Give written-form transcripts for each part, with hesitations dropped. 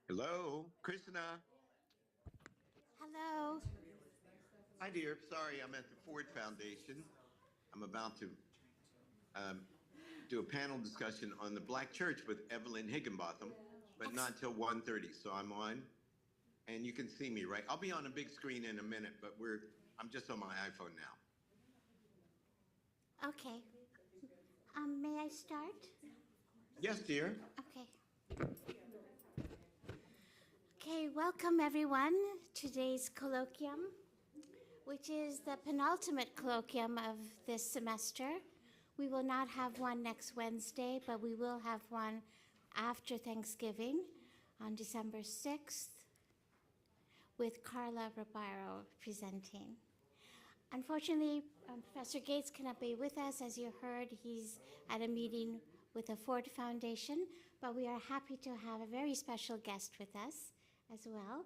Hello, Krishna. Hello. Hi, dear. Sorry, I'm at the Ford Foundation. I'm about to um, do a panel discussion on the Black Church with Evelyn Higginbotham, but Ex- not till 1:30. So I'm on, and you can see me, right? I'll be on a big screen in a minute, but I'm just on my iPhone now. okay. May I start? Yes, dear. Okay. Okay, welcome everyone to today's colloquium, which is the penultimate colloquium of this semester. We will not have one next Wednesday, but we will have one after Thanksgiving on December 6th with Carla Ribeiro presenting. Unfortunately, Professor Gates cannot be with us. As you heard, he's at a meeting with the Ford Foundation, but we are happy to have a very special guest with us as well,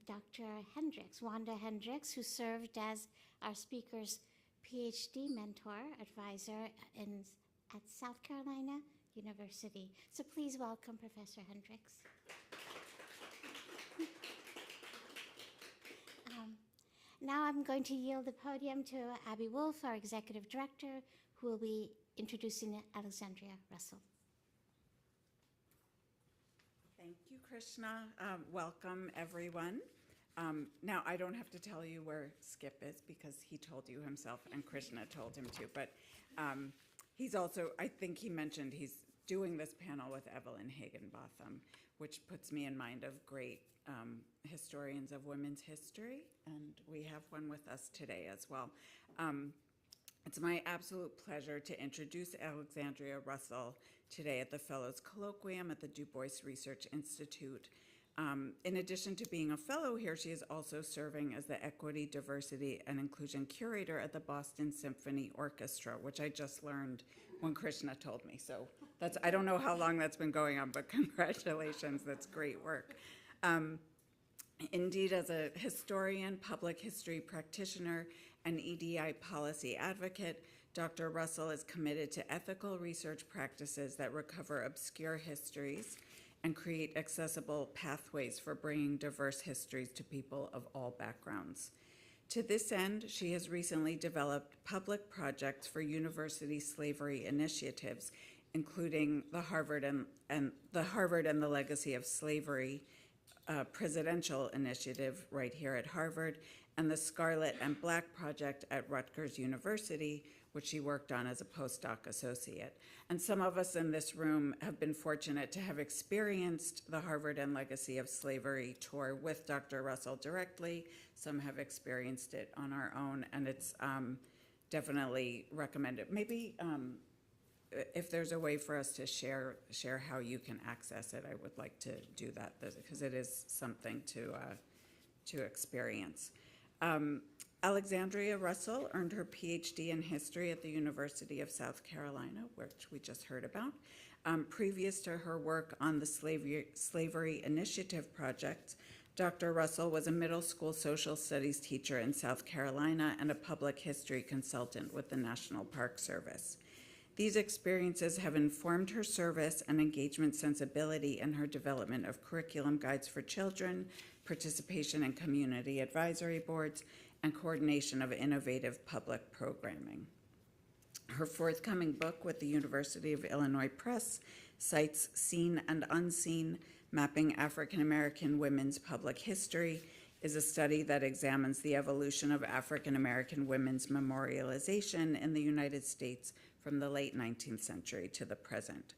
Dr. Hendricks, Wanda Hendricks, who served as our speaker's PhD mentor, advisor at South Carolina University. So please welcome Professor Hendricks. Now I'm going to yield the podium to Abby Wolf, our executive director, who will be introducing Alexandria Russell. Thank you, Krishna. Welcome, everyone. Now, I don't have to tell you where Skip is because he told you himself and Krishna told him to, but he's also, I think he mentioned he's doing this panel with Evelyn Higginbotham, which puts me in mind of great historians of women's history, and we have one with us today as well. It's my absolute pleasure to introduce Alexandria Russell today at the Fellows Colloquium at the Du Bois Research Institute. In addition to being a fellow here, she is also serving as the Equity, Diversity, and Inclusion Curator at the Boston Symphony Orchestra, which I just learned when Krishna told me. So I don't know how long that's been going on, but congratulations, that's great work. Indeed, as a historian, public history practitioner, and EDI policy advocate, Dr. Russell is committed to ethical research practices that recover obscure histories and create accessible pathways for bringing diverse histories to people of all backgrounds. To this end, she has recently developed public projects for university slavery initiatives, including the Harvard and the Legacy of Slavery presidential initiative right here at Harvard, and the Scarlet and Black Project at Rutgers University, which she worked on as a postdoc associate. And some of us in this room have been fortunate to have experienced the Harvard and Legacy of Slavery tour with Dr. Russell directly. Some have experienced it on our own, and it's definitely recommended. Maybe if there's a way for us to share how you can access it, I would like to do that because it is something to experience. Alexandria Russell earned her PhD in history at the University of South Carolina, which we just heard about. Previous to her work on the Slavery Initiative project, Dr. Russell was a middle school social studies teacher in South Carolina and a public history consultant with the National Park Service. These experiences have informed her service and engagement sensibility in her development of curriculum guides for children, participation in community advisory boards, and coordination of innovative public programming. Her forthcoming book with the University of Illinois Press cites Seen and Unseen, Mapping African American Women's Public History, is a study that examines the evolution of African American women's memorialization in the United States from the late 19th century to the present.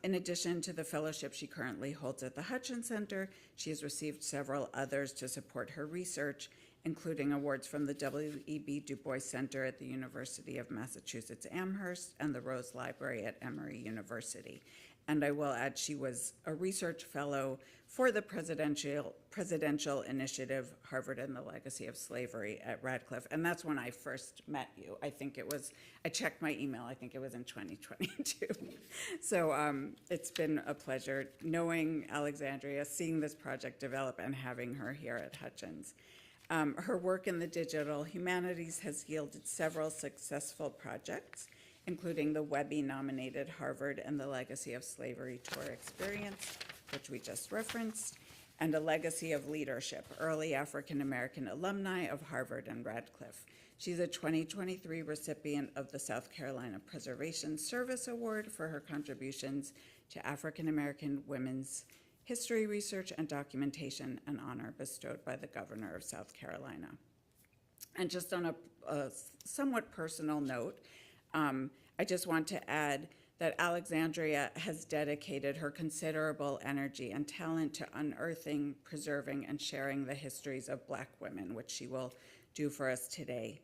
In addition to the fellowship she currently holds at the Hutchins Center, she has received several others to support her research, including awards from the W.E.B. Du Bois Center at the University of Massachusetts Amherst and the Rose Library at Emory University. And I will add, she was a research fellow for the presidential initiative, Harvard and the Legacy of Slavery at Radcliffe. And that's when I first met you. I checked my email, I think it was in 2022. So it's been a pleasure knowing Alexandria, seeing this project develop, and having her here at Hutchins. Her work in the digital humanities has yielded several successful projects, including the Webby-nominated Harvard and the Legacy of Slavery tour experience, which we just referenced, and a legacy of leadership, early African-American alumni of Harvard and Radcliffe. She's a 2023 recipient of the South Carolina Preservation Service Award for her contributions to African-American women's history, research, and documentation, an honor bestowed by the governor of South Carolina. And just on a somewhat personal note, I just want to add that Alexandria has dedicated her considerable energy and talent to unearthing, preserving, and sharing the histories of Black women, which she will do for us today.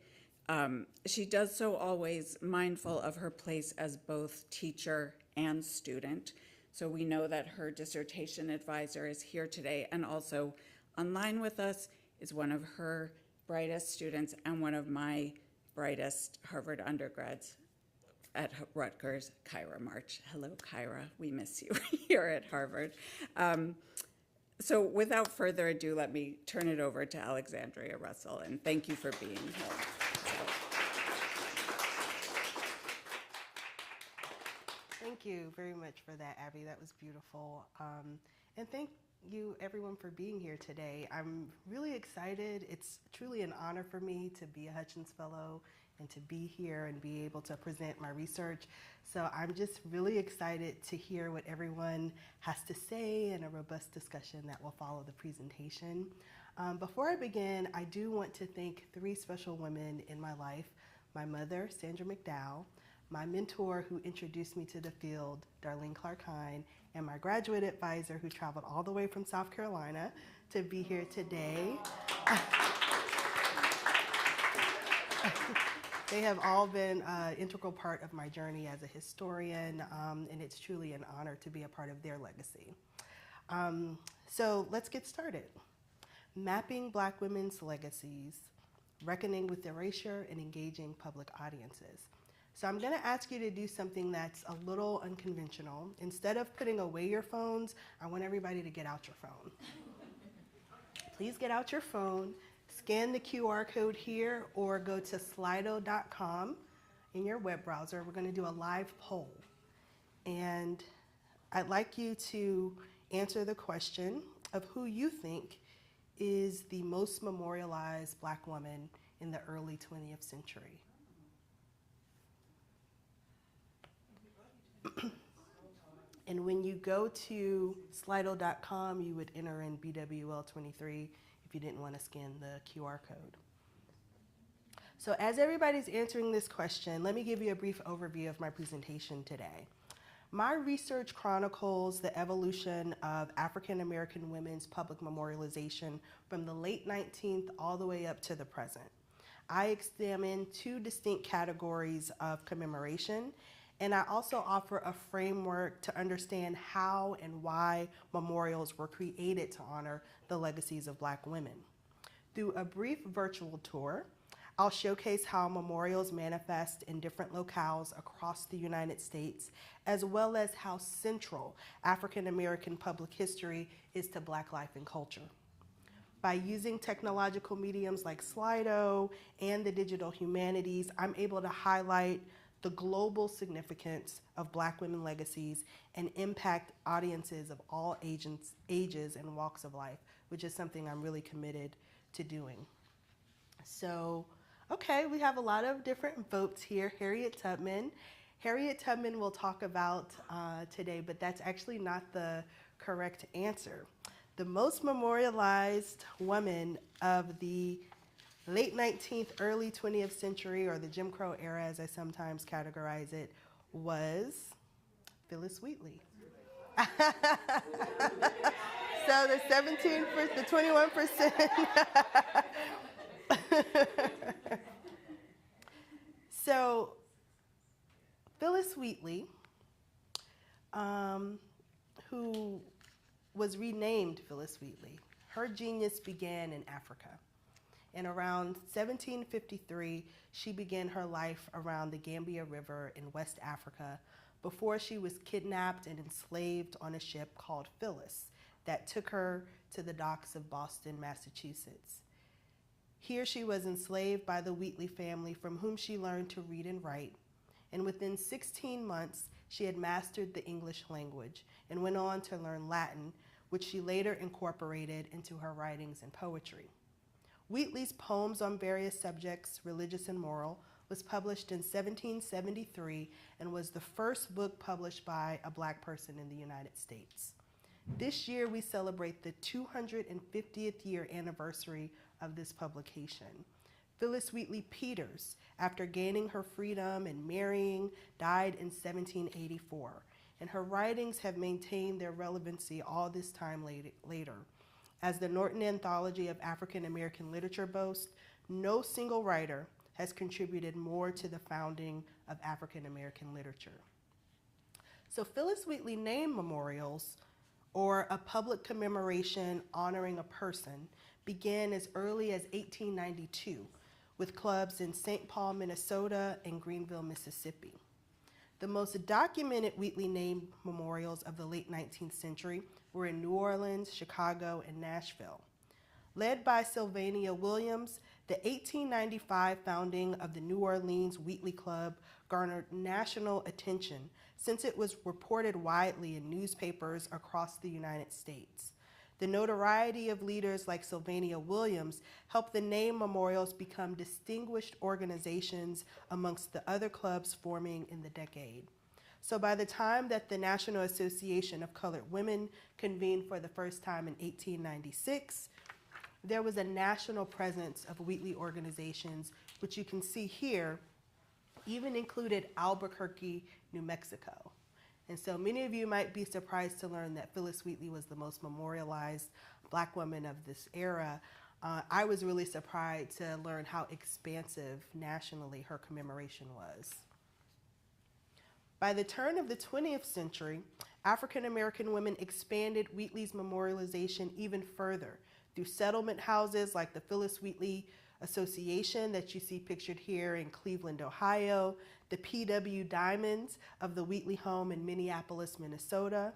She does so always mindful of her place as both teacher and student. So we know that her dissertation advisor is here today, and also online with us is one of her brightest students and one of my brightest Harvard undergrads at Rutgers, Kyra March. Hello, Kyra. We miss you here at Harvard. So without further ado, let me turn it over to Alexandria Russell, and thank you for being here. Thank you very much for that, Abby. That was beautiful. And thank you, everyone, for being here today. I'm really excited. It's truly an honor for me to be a Hutchins Fellow and to be here and be able to present my research. So I'm just really excited to hear what everyone has to say and a robust discussion that will follow the presentation. Before I begin, I do want to thank three special women in my life: my mother, Sandra McDowell, my mentor who introduced me to the field, Darlene Clark-Hine, and my graduate advisor who traveled all the way from South Carolina to be here today. They have all been an integral part of my journey as a historian, and it's truly an honor to be a part of their legacy. So let's get started. Mapping Black women's legacies, reckoning with erasure, and engaging public audiences. So I'm gonna ask you to do something that's a little unconventional. Instead of putting away your phones, I want everybody to get out your phone. Please get out your phone, scan the QR code here, or go to slido.com in your web browser. We're gonna do a live poll. And I'd like you to answer the question of who you think is the most memorialized Black woman in the early 20th century. And when you go to slido.com, you would enter in BWL23 if you didn't want to scan the QR code. So as everybody's answering this question, let me give you a brief overview of my presentation today. My research chronicles the evolution of African American women's public memorialization from the late 19th all the way up to the present. I examine two distinct categories of commemoration, and I also offer a framework to understand how and why memorials were created to honor the legacies of Black women. Through a brief virtual tour, I'll showcase how memorials manifest in different locales across the United States, as well as how central African American public history is to Black life and culture. By using technological mediums like Slido and the digital humanities, I'm able to highlight the global significance of Black women legacies and impact audiences of all ages and walks of life, which is something I'm really committed to doing. So, okay, we have a lot of different votes here. Harriet Tubman. Harriet Tubman we'll talk about today, but that's actually not the correct answer. The most memorialized woman of the late 19th, early 20th century, or the Jim Crow era as I sometimes categorize it, was Phyllis Wheatley. So the 21%. So Phyllis Wheatley, who was renamed Phyllis Wheatley, her genius began in Africa. In around 1753, she began her life around the Gambia River in West Africa before she was kidnapped and enslaved on a ship called Phyllis that took her to the docks of Boston, Massachusetts. Here she was enslaved by the Wheatley family, from whom she learned to read and write. And within 16 months, she had mastered the English language and went on to learn Latin, which she later incorporated into her writings and poetry. Wheatley's poems on various subjects, religious and moral, was published in 1773 and was the first book published by a Black person in the United States. This year, we celebrate the 250th year anniversary of this publication. Phyllis Wheatley Peters, after gaining her freedom and marrying, died in 1784, and her writings have maintained their relevancy all this time later. As the Norton Anthology of African American Literature boasts, no single writer has contributed more to the founding of African American literature. So Phyllis Wheatley name memorials, or a public commemoration honoring a person, began as early as 1892 with clubs in St. Paul, Minnesota and Greenville, Mississippi. The most documented Wheatley name memorials of the late 19th century were in New Orleans, Chicago, and Nashville. Led by Sylvania Williams, the 1895 founding of the New Orleans Wheatley Club garnered national attention since it was reported widely in newspapers across the United States. The notoriety of leaders like Sylvania Williams helped the name memorials become distinguished organizations amongst the other clubs forming in the decade. So by the time that the National Association of Colored Women convened for the first time in 1896, there was a national presence of Wheatley organizations, which you can see here, even included Albuquerque, New Mexico. And so many of you might be surprised to learn that Phyllis Wheatley was the most memorialized Black woman of this era. I was really surprised to learn how expansive nationally her commemoration was. By the turn of the 20th century, African American women expanded Wheatley's memorialization even further through settlement houses like the Phyllis Wheatley Association that you see pictured here in Cleveland, Ohio, the P.W. Diamonds of the Wheatley home in Minneapolis, Minnesota.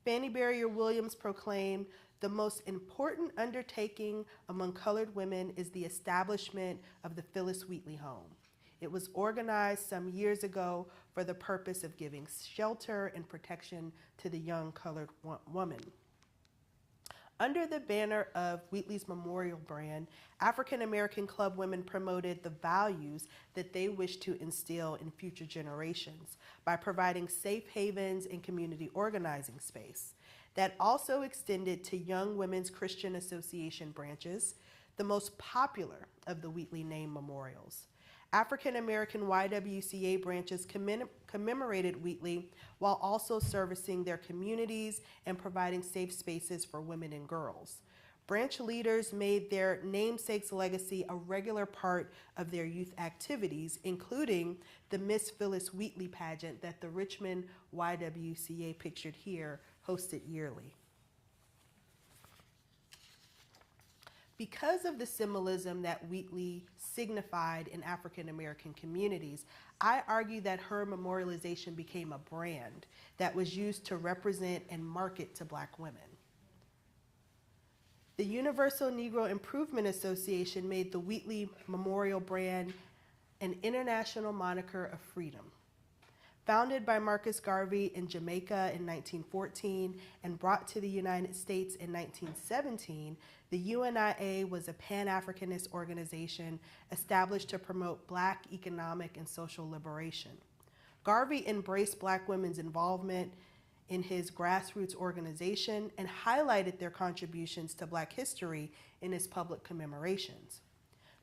Fannie Barrier Williams proclaimed, "The most important undertaking among colored women is the establishment of the Phyllis Wheatley home. It was organized some years ago for the purpose of giving shelter and protection to the young colored woman." Under the banner of Wheatley's memorial brand, African American club women promoted the values that they wished to instill in future generations by providing safe havens and community organizing space. That also extended to Young Women's Christian Association branches, the most popular of the Wheatley name memorials. African American YWCA branches commemorated Wheatley while also servicing their communities and providing safe spaces for women and girls. Branch leaders made their namesake's legacy a regular part of their youth activities, including the Miss Phyllis Wheatley pageant that the Richmond YWCA pictured here hosted yearly. Because of the symbolism that Wheatley signified in African American communities, I argue that her memorialization became a brand that was used to represent and market to Black women. The Universal Negro Improvement Association made the Wheatley Memorial brand an international moniker of freedom. Founded by Marcus Garvey in Jamaica in 1914 and brought to the United States in 1917, the UNIA was a Pan-Africanist organization established to promote Black economic and social liberation. Garvey embraced Black women's involvement in his grassroots organization and highlighted their contributions to Black history in his public commemorations.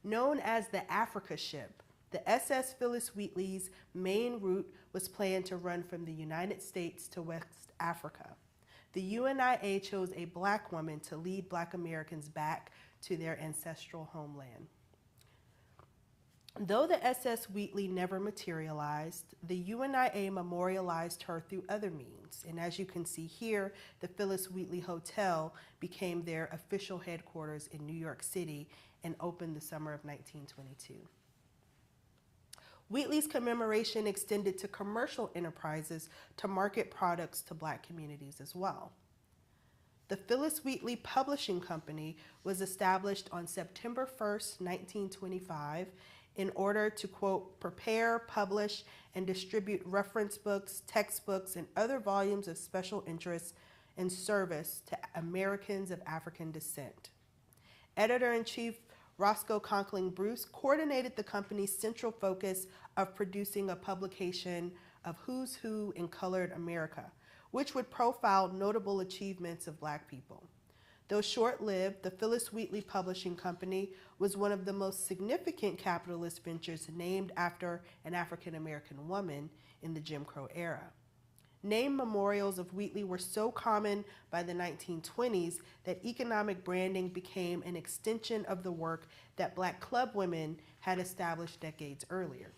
Known as the Africa Ship, the SS Phyllis Wheatley's main route was planned to run from the United States to West Africa. The UNIA chose a Black woman to lead Black Americans back to their ancestral homeland. Though the SS Wheatley never materialized, the UNIA memorialized her through other means. And as you can see here, the Phyllis Wheatley Hotel became their official headquarters in New York City and opened the summer of 1922. Wheatley's commemoration extended to commercial enterprises to market products to Black communities as well. The Phyllis Wheatley Publishing Company was established on September 1st, 1925, in order to, quote, prepare, publish, and distribute reference books, textbooks, and other volumes of special interest and service to Americans of African descent. Editor-in-Chief Roscoe Conkling Bruce coordinated the company's central focus of producing a publication of Who's Who in Colored America, which would profile notable achievements of Black people. Though short-lived, the Phyllis Wheatley Publishing Company was one of the most significant capitalist ventures named after an African-American woman in the Jim Crow era. Name memorials of Wheatley were so common by the 1920s that economic branding became an extension of the work that Black club women had established decades earlier.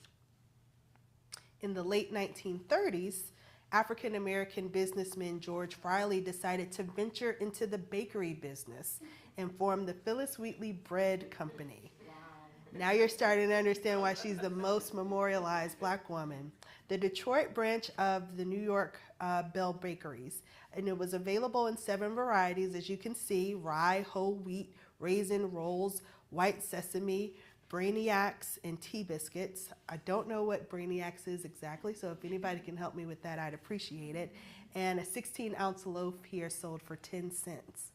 In the late 1930s, African-American businessman George Friley decided to venture into the bakery business and formed the Phyllis Wheatley Bread Company. Now you're starting to understand why she's the most memorialized Black woman. The Detroit branch of the New York Bell Bakeries, and it was available in 7 varieties, as you can see: rye, whole wheat, raisin rolls, white sesame, brainiacs, and tea biscuits. I don't know what brainiacs is exactly, so if anybody can help me with that, I'd appreciate it. And a 16-ounce loaf here sold for 10 cents.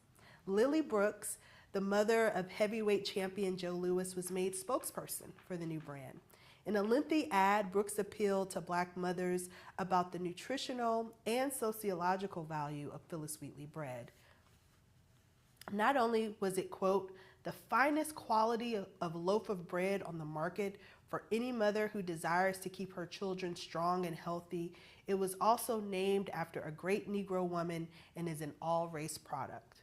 Lily Brooks, the mother of heavyweight champion Joe Louis, was made spokesperson for the new brand. In a lengthy ad, Brooks appealed to Black mothers about the nutritional and sociological value of Phyllis Wheatley bread. Not only was it, quote, the finest quality of loaf of bread on the market for any mother who desires to keep her children strong and healthy, it was also named after a great Negro woman and is an all-race product.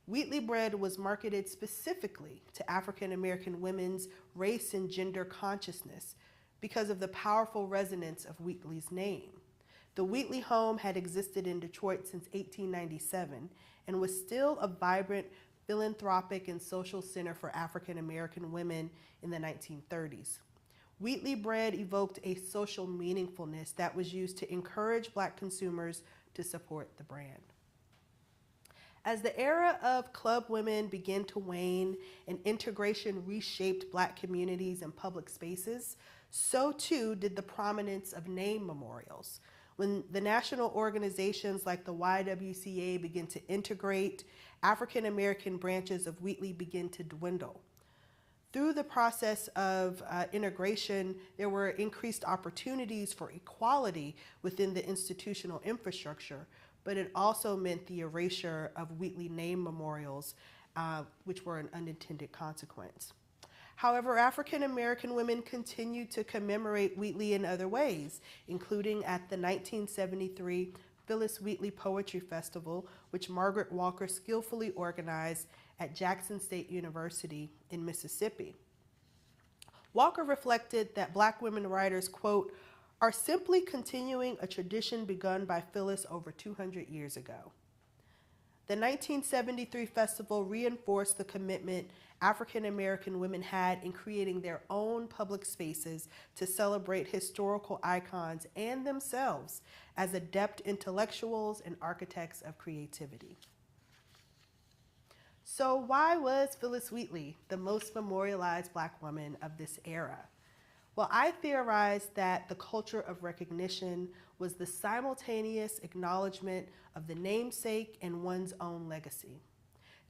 Wheatley bread was marketed specifically to African American women's race and gender consciousness because of the powerful resonance of Wheatley's name. The Wheatley home had existed in Detroit since 1897 and was still a vibrant philanthropic and social center for African American women in the 1930s. Wheatley bread evoked a social meaningfulness that was used to encourage Black consumers to support the brand. As the era of club women began to wane and integration reshaped Black communities and public spaces, so too did the prominence of name memorials. When the national organizations like the YWCA began to integrate, African American branches of Wheatley began to dwindle. Through the process of integration, there were increased opportunities for equality within the institutional infrastructure, but it also meant the erasure of Wheatley name memorials, which were an unintended consequence. However, African American women continued to commemorate Wheatley in other ways, including at the 1973 Phyllis Wheatley Poetry Festival, which Margaret Walker skillfully organized at Jackson State University in Mississippi. Walker reflected that Black women writers, quote, are simply continuing a tradition begun by Phyllis over 200 years ago. The 1973 festival reinforced the commitment African American women had in creating their own public spaces to celebrate historical icons and themselves as adept intellectuals and architects of creativity. So why was Phyllis Wheatley the most memorialized Black woman of this era? Well, I theorized that the culture of recognition was the simultaneous acknowledgement of the namesake and one's own legacy.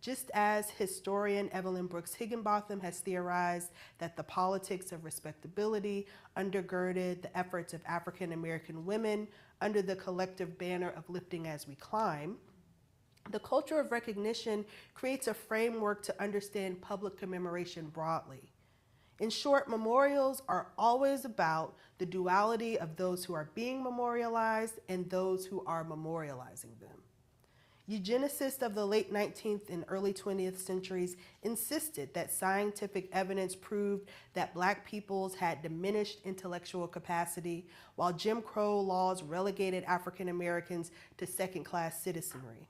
Just as historian Evelyn Brooks Higginbotham has theorized that the politics of respectability undergirded the efforts of African American women under the collective banner of lifting as we climb, the culture of recognition creates a framework to understand public commemoration broadly. In short, memorials are always about the duality of those who are being memorialized and those who are memorializing them. Eugenicists of the late 19th and early 20th centuries insisted that scientific evidence proved that Black peoples had diminished intellectual capacity, while Jim Crow laws relegated African Americans to second-class citizenry.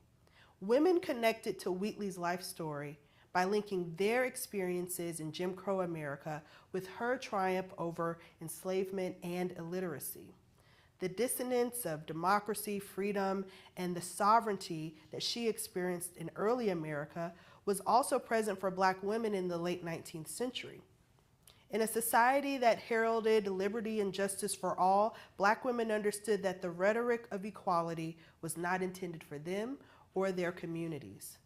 Women connected to Wheatley's life story by linking their experiences in Jim Crow America with her triumph over enslavement and illiteracy. The dissonance of democracy, freedom, and the sovereignty that she experienced in early America was also present for Black women in the late 19th century. In a society that heralded liberty and justice for all, Black women understood that the rhetoric of equality was not intended for them or their communities.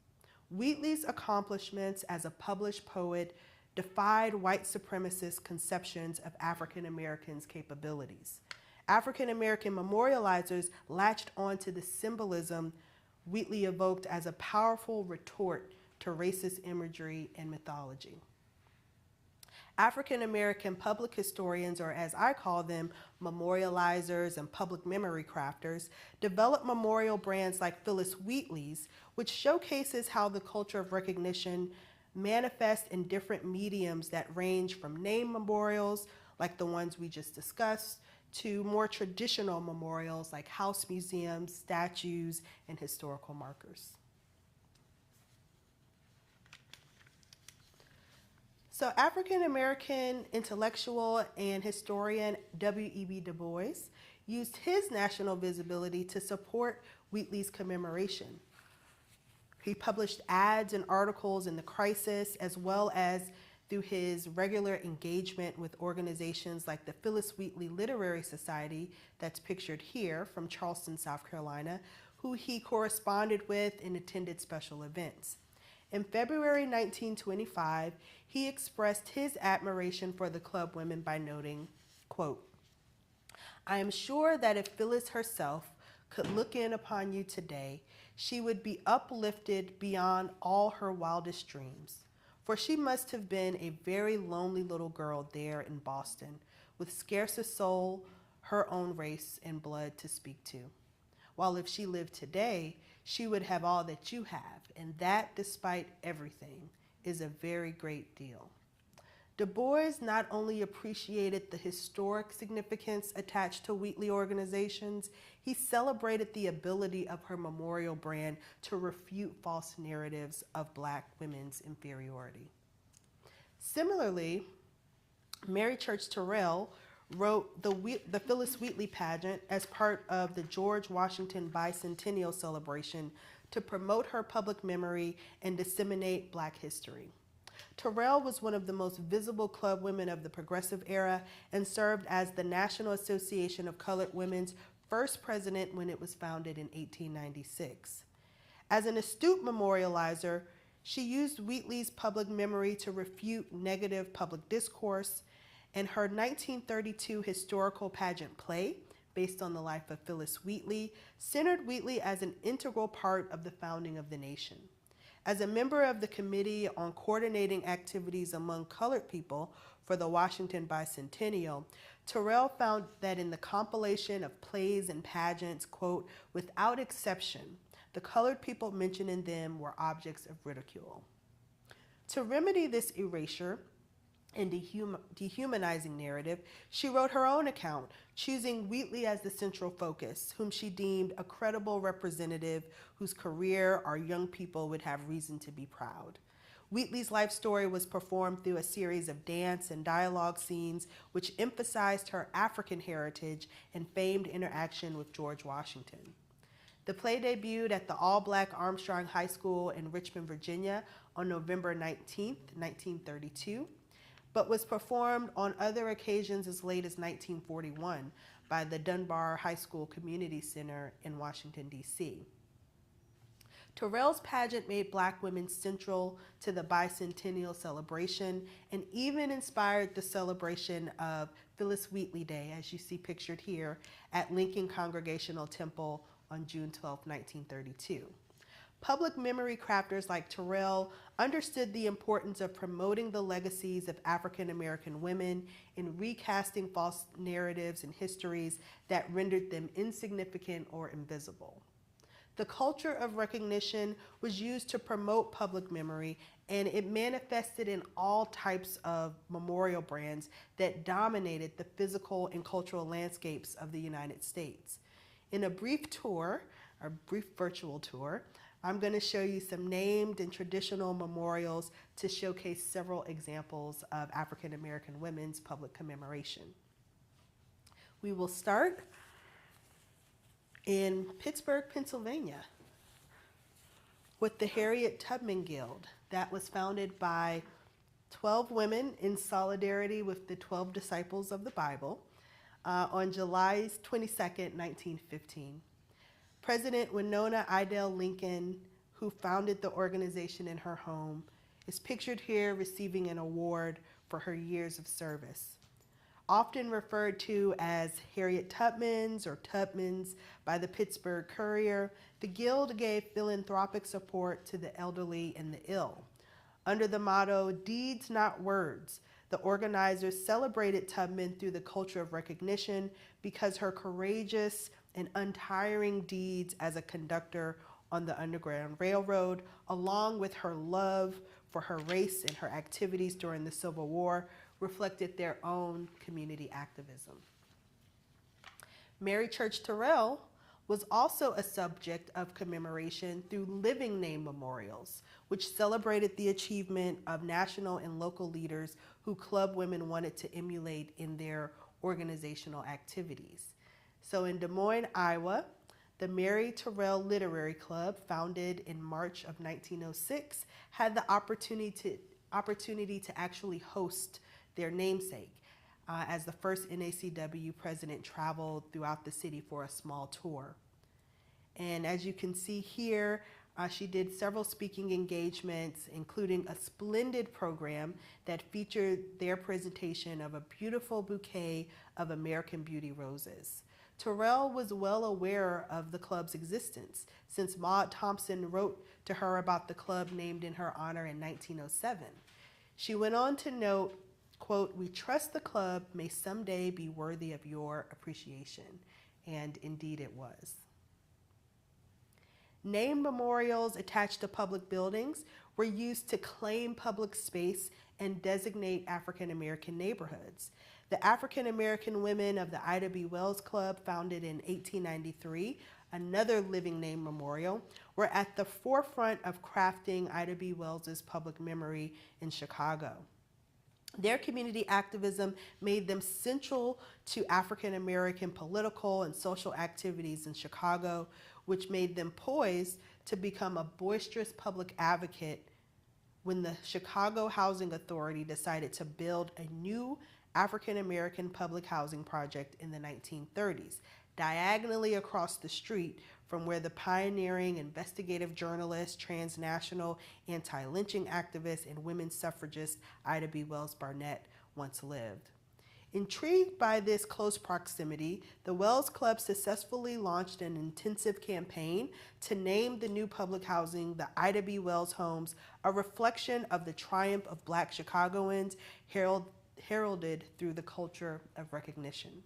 Wheatley's accomplishments as a published poet defied white supremacist conceptions of African Americans' capabilities. African American memorializers latched onto the symbolism Wheatley evoked as a powerful retort to racist imagery and mythology. African American public historians, or as I call them, memorializers and public memory crafters, developed memorial brands like Phyllis Wheatley's, which showcases how the culture of recognition manifests in different mediums that range from name memorials, like the ones we just discussed, to more traditional memorials like house museums, statues, and historical markers. So African American intellectual and historian W.E.B. Du Bois used his national visibility to support Wheatley's commemoration. He published ads and articles in The Crisis, as well as through his regular engagement with organizations like the Phyllis Wheatley Literary Society, that's pictured here from Charleston, South Carolina, who he corresponded with and attended special events. In February 1925, he expressed his admiration for the club women by noting, quote, "I am sure that if Phyllis herself could look in upon you today, she would be uplifted beyond all her wildest dreams. For she must have been a very lonely little girl there in Boston, with scarce a soul her own race and blood to speak to. While if she lived today, she would have all that you have, and that, despite everything, is a very great deal." Du Bois not only appreciated the historic significance attached to Wheatley organizations, he celebrated the ability of her memorial brand to refute false narratives of Black women's inferiority. Similarly, Mary Church Terrell wrote the Phyllis Wheatley pageant as part of the George Washington Bicentennial celebration to promote her public memory and disseminate Black history. Terrell was one of the most visible club women of the Progressive era and served as the National Association of Colored Women's first president when it was founded in 1896. As an astute memorializer, she used Wheatley's public memory to refute negative public discourse, and her 1932 historical pageant play, based on the life of Phyllis Wheatley, centered Wheatley as an integral part of the founding of the nation. As a member of the Committee on Coordinating Activities Among Colored People for the Washington Bicentennial, Terrell found that in the compilation of plays and pageants, quote, "without exception, the colored people mentioned in them were objects of ridicule." To remedy this erasure and dehumanizing narrative, she wrote her own account, choosing Wheatley as the central focus, whom she deemed a credible representative whose career our young people would have reason to be proud. Wheatley's life story was performed through a series of dance and dialogue scenes which emphasized her African heritage and famed interaction with George Washington. The play debuted at the all-Black Armstrong High School in Richmond, Virginia on November 19, 1932, but was performed on other occasions as late as 1941 by the Dunbar High School Community Center in Washington, D.C. Terrell's pageant made Black women central to the bicentennial celebration and even inspired the celebration of Phyllis Wheatley Day, as you see pictured here, at Lincoln Congregational Temple on June 12, 1932. Public memory crafters like Terrell understood the importance of promoting the legacies of African American women in recasting false narratives and histories that rendered them insignificant or invisible. The culture of recognition was used to promote public memory, and it manifested in all types of memorial brands that dominated the physical and cultural landscapes of the United States. In a brief tour, a brief virtual tour, I'm going to show you some named and traditional memorials to showcase several examples of African American women's public commemoration. We will start in Pittsburgh, Pennsylvania, with the Harriet Tubman Guild that was founded by 12 women in solidarity with the 12 disciples of the Bible on July 22nd, 1915. President Winona Idell Lincoln, who founded the organization in her home, is pictured here receiving an award for her years of service. Often referred to as Harriet Tubman's or Tubman's by the Pittsburgh Courier, the Guild gave philanthropic support to the elderly and the ill. Under the motto, "Deeds, not words," the organizers celebrated Tubman through the culture of recognition because her courageous and untiring deeds as a conductor on the Underground Railroad, along with her love for her race and her activities during the Civil War, reflected their own community activism. Mary Church Terrell was also a subject of commemoration through living name memorials, which celebrated the achievement of national and local leaders who club women wanted to emulate in their organizational activities. So in Des Moines, Iowa, the Mary Terrell Literary Club, founded in March of 1906, had the opportunity to actually host their namesake, as the first NACW president traveled throughout the city for a small tour. And as you can see here, she did several speaking engagements, including a splendid program that featured their presentation of a beautiful bouquet of American Beauty roses. Terrell was well aware of the club's existence, since Maud Thompson wrote to her about the club named in her honor in 1907. She went on to note, quote, "We trust the club may someday be worthy of your appreciation." And indeed it was. Name memorials attached to public buildings were used to claim public space and designate African American neighborhoods. The African American women of the Ida B. Wells Club, founded in 1893, another living name memorial, were at the forefront of crafting Ida B. Wells's public memory in Chicago. Their community activism made them central to African American political and social activities in Chicago, which made them poised to become a boisterous public advocate when the Chicago Housing Authority decided to build a new African American public housing project in the 1930s, diagonally across the street from where the pioneering investigative journalist, transnational anti-lynching activist, and women's suffragist Ida B. Wells Barnett once lived. Intrigued by this close proximity, the Wells Club successfully launched an intensive campaign to name the new public housing the Ida B. Wells Homes, a reflection of the triumph of Black Chicagoans heralded through the culture of recognition.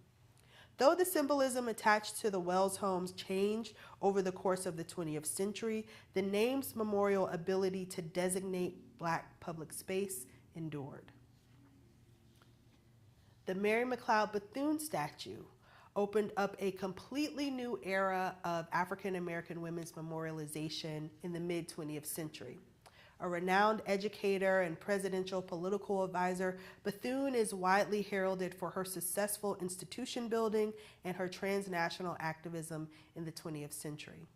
Though the symbolism attached to the Wells homes changed over the course of the 20th century, the name's memorial ability to designate Black public space endured. The Mary McLeod Bethune statue opened up a completely new era of African American women's memorialization in the mid-20th century. A renowned educator and presidential political advisor, Bethune is widely heralded for her successful institution building and her transnational activism in the 20th century.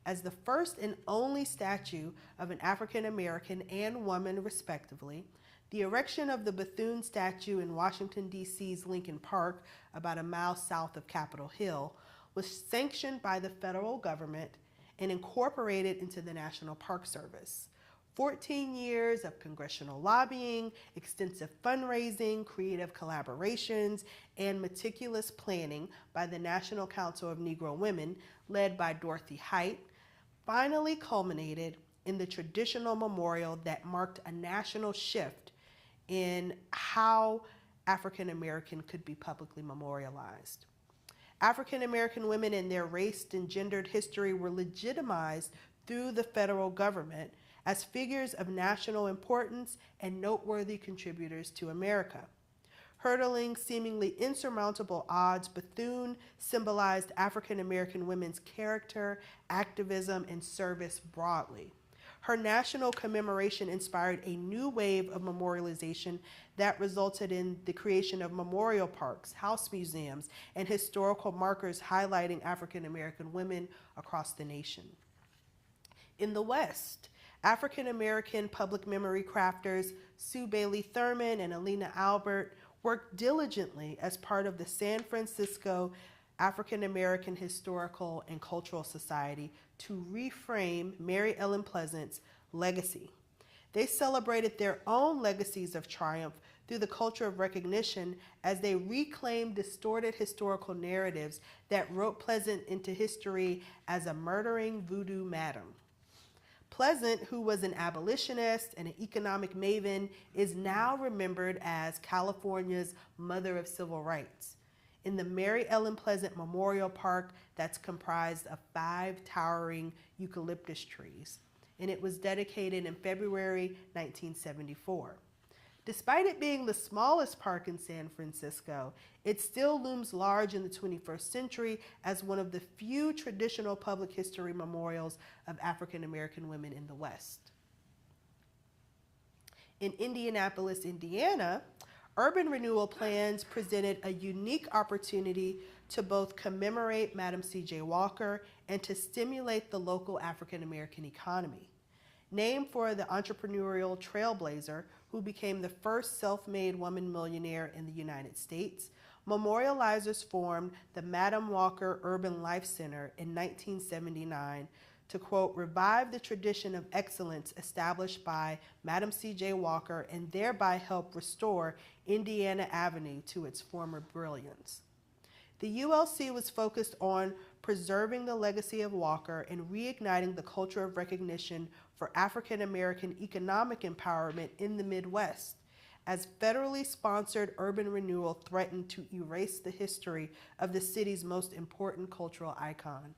As the first and only statue of an African American and woman, respectively, the erection of the Bethune statue in Washington, D.C.'s Lincoln Park, about a mile south of Capitol Hill, was sanctioned by the federal government and incorporated into the National Park Service. 14 years of congressional lobbying, extensive fundraising, creative collaborations, and meticulous planning by the National Council of Negro Women, led by Dorothy Height, finally culminated in the traditional memorial that marked a national shift in how African American could be publicly memorialized. African American women and their race and gendered history were legitimized through the federal government as figures of national importance and noteworthy contributors to America. Hurdling seemingly insurmountable odds, Bethune symbolized African American women's character, activism, and service broadly. Her national commemoration inspired a new wave of memorialization that resulted in the creation of memorial parks, house museums, and historical markers highlighting African American women across the nation. In the West, African American public memory crafters Sue Bailey Thurman and Alina Albert worked diligently as part of the San Francisco African American Historical and Cultural Society to reframe Mary Ellen Pleasant's legacy. They celebrated their own legacies of triumph through the culture of recognition as they reclaimed distorted historical narratives that wrote Pleasant into history as a murdering voodoo madam. Pleasant, who was an abolitionist and an economic maven, is now remembered as California's mother of civil rights in the Mary Ellen Pleasant Memorial Park that's comprised of 5 towering eucalyptus trees, and it was dedicated in February 1974. Despite it being the smallest park in San Francisco, it still looms large in the 21st century as one of the few traditional public history memorials of African American women in the West. In Indianapolis, Indiana, urban renewal plans presented a unique opportunity to both commemorate Madam C.J. Walker and to stimulate the local African American economy. Named for the entrepreneurial trailblazer who became the first self-made woman millionaire in the United States, memorializers formed the Madam Walker Urban Life Center in 1979 to, quote, revive the tradition of excellence established by Madam C.J. Walker and thereby help restore Indiana Avenue to its former brilliance. The ULC was focused on preserving the legacy of Walker and reigniting the culture of recognition for African American economic empowerment in the Midwest, as federally sponsored urban renewal threatened to erase the history of the city's most important cultural icon.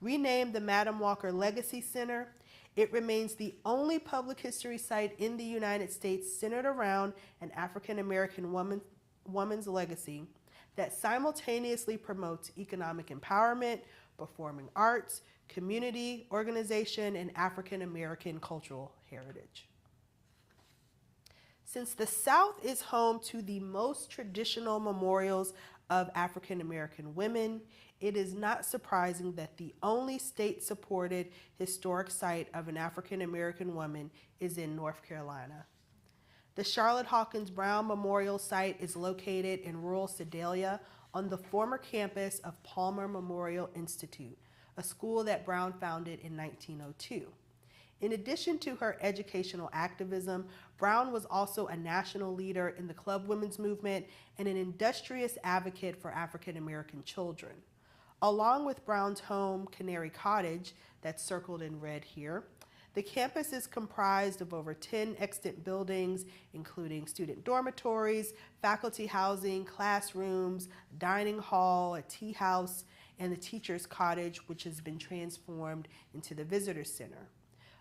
Renamed the Madam Walker Legacy Center, it remains the only public history site in the United States centered around an African American woman's legacy that simultaneously promotes economic empowerment, performing arts, community organization, and African American cultural heritage. Since the South is home to the most traditional memorials of African American women, it is not surprising that the only state-supported historic site of an African American woman is in North Carolina. The Charlotte Hawkins Brown Memorial Site is located in rural Sedalia on the former campus of Palmer Memorial Institute, a school that Brown founded in 1902. In addition to her educational activism, Brown was also a national leader in the club women's movement and an industrious advocate for African American children. Along with Brown's home, Canary Cottage, that's circled in red here, the campus is comprised of over 10 extant buildings, including student dormitories, faculty housing, classrooms, dining hall, a tea house, and the teacher's cottage, which has been transformed into the visitor center.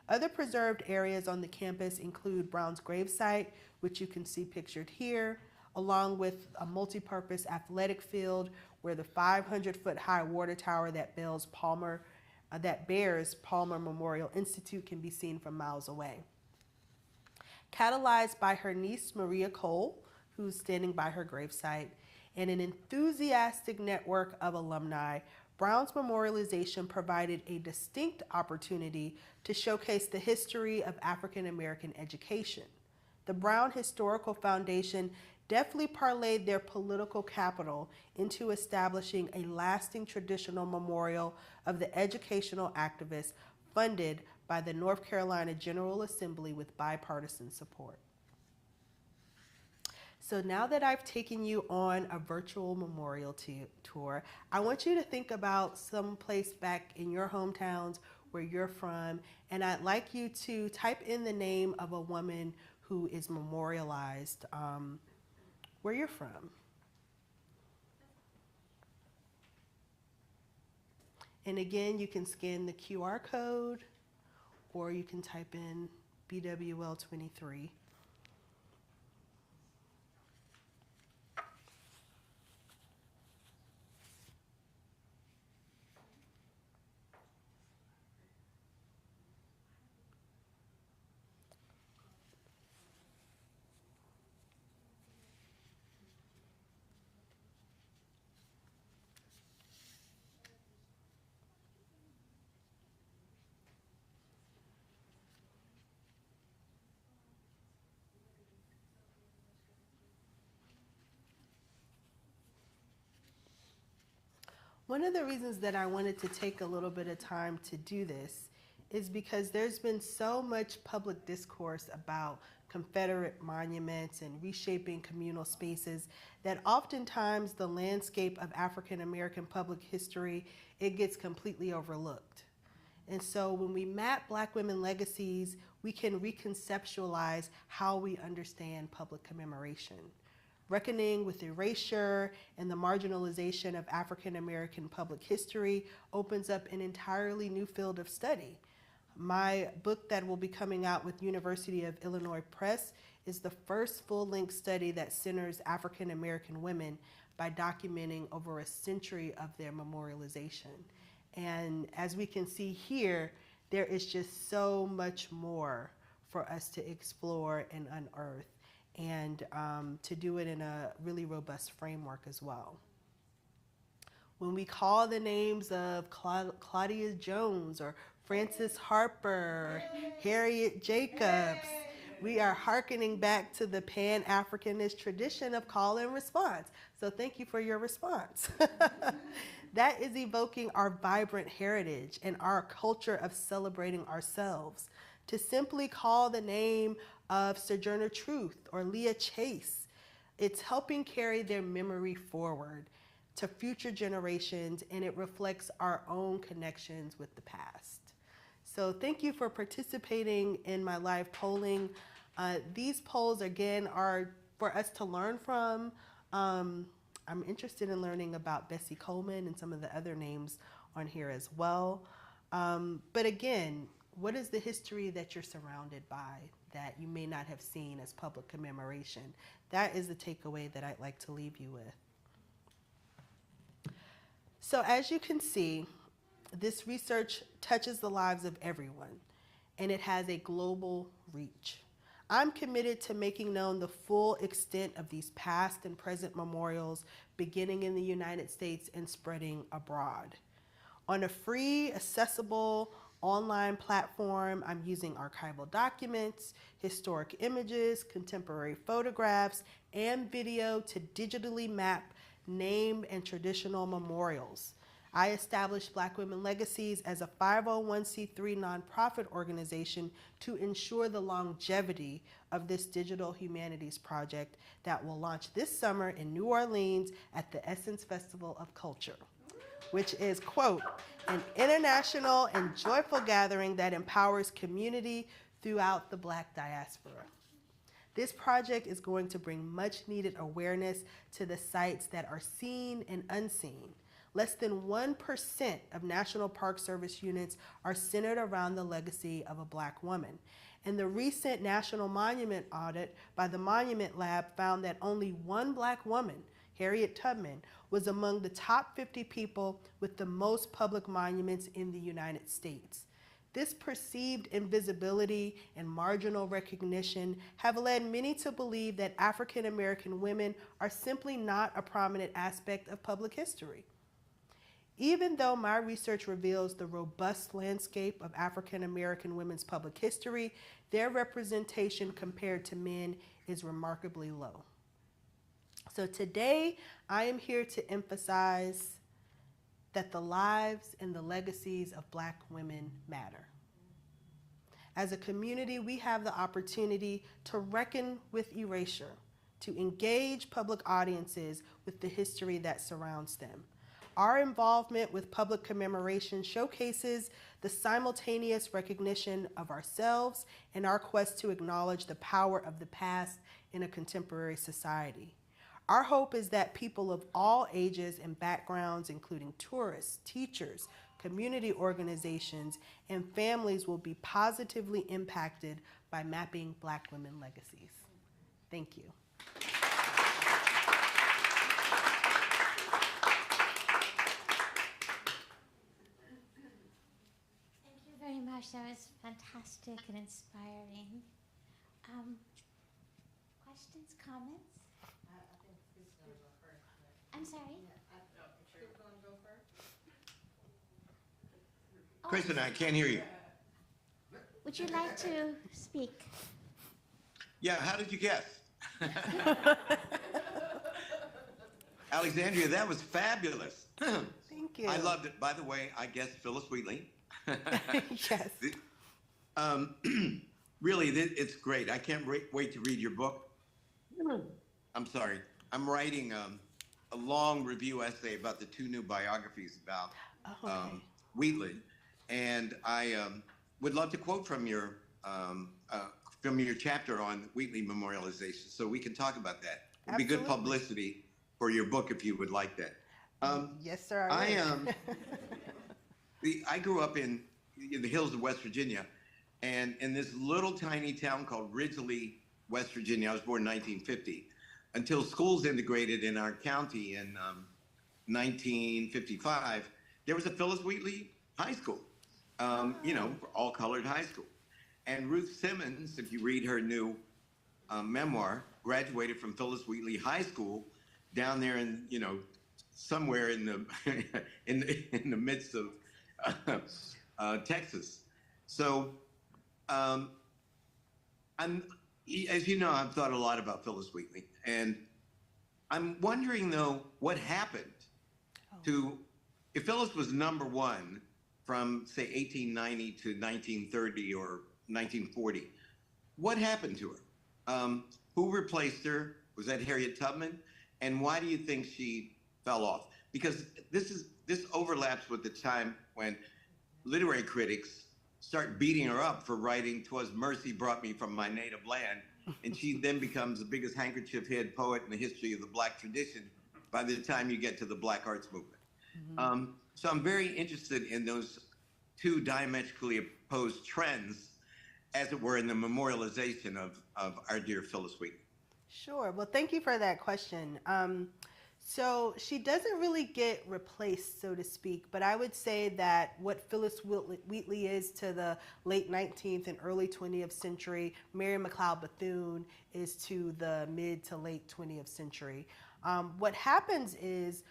Other preserved areas on the campus include Brown's gravesite, which you can see pictured here, along with a multi-purpose athletic field where the 500-foot high water tower that bears Palmer Memorial Institute can be seen from miles away. Catalyzed by her niece Maria Cole, who's standing by her gravesite, and an enthusiastic network of alumni, Brown's memorialization provided a distinct opportunity to showcase the history of African American education. The Brown Historical Foundation deftly parlayed their political capital into establishing a lasting traditional memorial of the educational activists funded by the North Carolina General Assembly with bipartisan support. So now that I've taken you on a virtual memorial tour, I want you to think about some place back in your hometowns where you're from, and I'd like you to type in the name of a woman who is memorialized where you're from. And again, you can scan the QR code, or you can type in BWL23. One of the reasons that I wanted to take a little bit of time to do this is because there's been so much public discourse about Confederate monuments and reshaping communal spaces that oftentimes the landscape of African American public history, it gets completely overlooked. And so when we map Black women legacies, we can reconceptualize how we understand public commemoration. Reckoning with erasure and the marginalization of African American public history opens up an entirely new field of study. My book that will be coming out with University of Illinois Press is the first full-length study that centers African American women by documenting over a century of their memorialization. And as we can see here, there is just so much more for us to explore and unearth, and to do it in a really robust framework as well. When we call the names of Claudia Jones or Frances Harper, Harriet Jacobs, we are hearkening back to the Pan-Africanist tradition of call and response. So thank you for your response. That is evoking our vibrant heritage and our culture of celebrating ourselves. To simply call the name of Sojourner Truth or Leah Chase, it's helping carry their memory forward to future generations, and it reflects our own connections with the past. So thank you for participating in my live polling. These polls, again, are for us to learn from. I'm interested in learning about Bessie Coleman and some of the other names on here as well. But again, what is the history that you're surrounded by that you may not have seen as public commemoration? That is the takeaway that I'd like to leave you with. So as you can see, this research touches the lives of everyone, and it has a global reach. I'm committed to making known the full extent of these past and present memorials, beginning in the United States and spreading abroad. On a free, accessible, online platform, I'm using archival documents, historic images, contemporary photographs, and video to digitally map named and traditional memorials. I established Black Women Legacies as a 501c3 nonprofit organization to ensure the longevity of this digital humanities project that will launch this summer in New Orleans at the Essence Festival of Culture, which is, quote, an international and joyful gathering that empowers community throughout the Black diaspora. This project is going to bring much needed awareness to the sites that are seen and unseen. Less than 1% of National Park Service units are centered around the legacy of a Black woman. And the recent National Monument audit by the Monument Lab found that only one Black woman, Harriet Tubman, was among the top 50 people with the most public monuments in the United States. This perceived invisibility and marginal recognition have led many to believe that African American women are simply not a prominent aspect of public history. Even though my research reveals the robust landscape of African American women's public history, their representation compared to men is remarkably low. So today, I am here to emphasize that the lives and the legacies of Black women matter. As a community, we have the opportunity to reckon with erasure, to engage public audiences with the history that surrounds them. Our involvement with public commemoration showcases the simultaneous recognition of ourselves and our quest to acknowledge the power of the past in a contemporary society. Our hope is that people of all ages and backgrounds, including tourists, teachers, community organizations, and families, will be positively impacted by mapping Black women legacies. Thank you. Thank you very much. That was fantastic and inspiring. Questions, comments? I'm sorry? Kristen, I can't hear you. Would you like to speak? Yeah, how did you guess? Alexandria, that was fabulous. Thank you. I loved it. By the way, I guess Phyllis Wheatley. Yes. Um, really, it's great. I can't wait to read your book. I'm sorry. I'm writing a long review essay about the 2 new biographies about Oh, okay. Wheatley, and I would love to quote from your chapter on Wheatley memorialization, so we can talk about that. It'd be good Absolutely. publicity for your book if you would like that. Yes, sir. I would. I grew up in the hills of West Virginia, and in this little tiny town called Ridgely, West Virginia. I was born in 1950. Until schools integrated in our county in 1955, there was a Phyllis Wheatley High School, all colored high school. And Ruth Simmons, if you read her new memoir, graduated from Phyllis Wheatley High School down there in, somewhere in the in the midst of Texas. So as you know, I've thought a lot about Phyllis Wheatley, and I'm wondering though what happened to, if Phyllis was number one from say 1890 to 1930 or 1940, what happened to her? Who replaced her? Was that Harriet Tubman? And why do you think she fell off? Because this overlaps with the time when literary critics start beating her up for writing "'Twas Mercy Brought Me from My Native Land," and she then becomes the biggest handkerchief-head poet in the history of the Black tradition by the time you get to the Black arts movement. Mm-hmm. So I'm very interested in those 2 diametrically opposed trends, as it were, in the memorialization of our dear Phyllis Wheatley. Sure. Well, thank you for that question. So she doesn't really get replaced, so to speak, but I would say that what Phyllis Wheatley is to the late 19th and early 20th century, Mary McLeod Bethune is to the mid to late 20th century. What happens is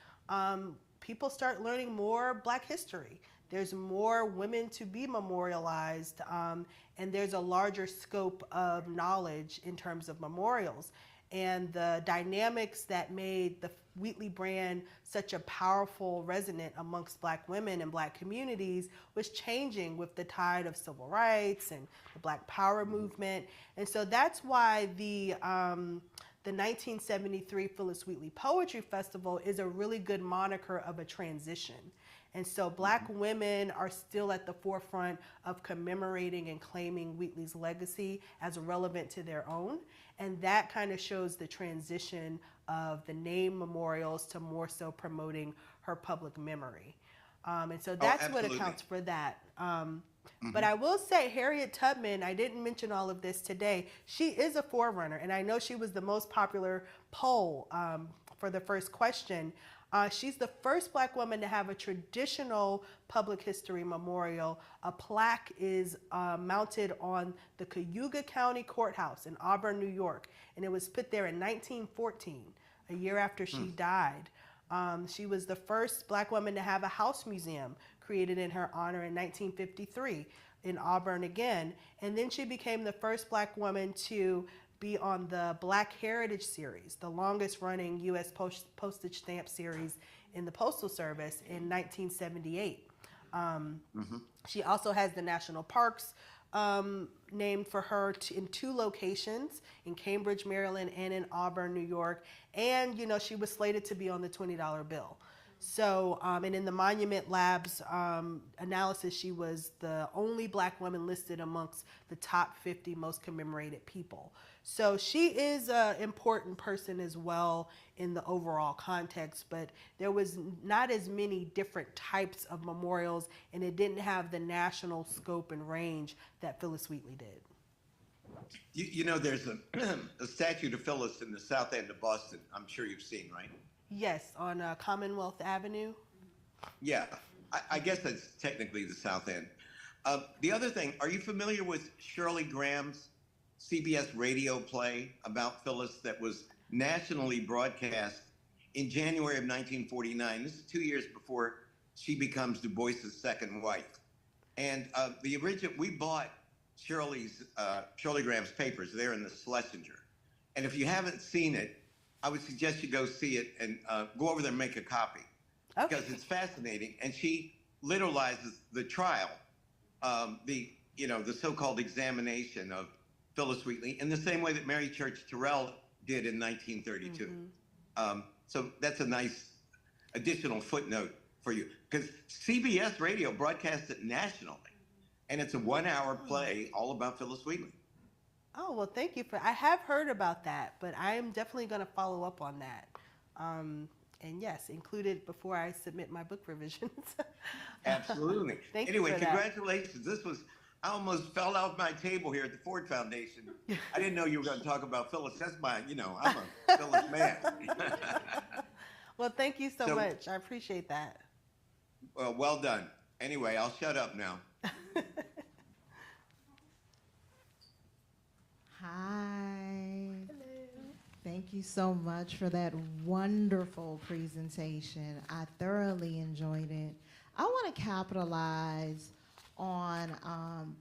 people start learning more Black history. There's more women to be memorialized, and there's a larger scope of knowledge in terms of memorials. And the dynamics that made the Wheatley brand such a powerful resonant amongst Black women and Black communities was changing with the tide of civil rights and the Black Power movement. And so that's why the 1973 Phyllis Wheatley Poetry Festival is a really good moniker of a transition. And so Black women are still at the forefront of commemorating and claiming Wheatley's legacy as relevant to their own. And that kind of shows the transition of the name memorials to more so promoting her public memory. And so that's what accounts for that. But I will say Harriet Tubman, I didn't mention all of this today, she is a forerunner. And I know she was the most popular poll for the first question. She's the first Black woman to have a traditional public history memorial. A plaque is mounted on the Cayuga County Courthouse in Auburn, New York, and it was put there in 1914, a year after she died. She was the first Black woman to have a house museum created in her honor in 1953 in Auburn again, and then she became the first Black woman to be on the Black Heritage Series, the longest running U.S. postage stamp series in the Postal Service in 1978. She also has the national parks named for her in 2 locations, in Cambridge, Maryland, and in Auburn, New York. And, she was slated to be on the $20 bill. So, and in the Monument Lab's analysis, she was the only Black woman listed amongst the top 50 most commemorated people. So she is an important person as well in the overall context, but there was not as many different types of memorials, and it didn't have the national scope and range that Phyllis Wheatley did. There's a statue to Phyllis in the south end of Boston. I'm sure you've seen, right? Yes, on Commonwealth Avenue. Yeah, I guess that's technically the south end. The other thing, are you familiar with Shirley Graham's CBS radio play about Phyllis that was nationally broadcast in January of 1949? This is 2 years before she becomes Du Bois's second wife. And we bought Shirley Graham's papers. They're in the Schlesinger. And if you haven't seen it, I would suggest you go see it and go over there and make a copy. because it's fascinating, and she literalizes the trial, the so-called examination of Phyllis Wheatley in the same way that Mary Church Terrell did in 1932. So that's a nice additional footnote for you, because CBS Radio broadcasts it nationally, and it's a 1-hour play all about Phyllis Wheatley. Oh, well, thank you I have heard about that, but I am definitely going to follow up on that. And yes, include it before I submit my book revisions. Absolutely. Thank anyway, you for congratulations. I almost fell off my table here at the Ford Foundation. I didn't know you were going to talk about Phyllis. That's I'm a Phyllis man. Well, thank you so much. I appreciate that. Well done. Anyway, I'll shut up now. Hi. Hello. Thank you so much for that wonderful presentation. I thoroughly enjoyed it. I want to capitalize on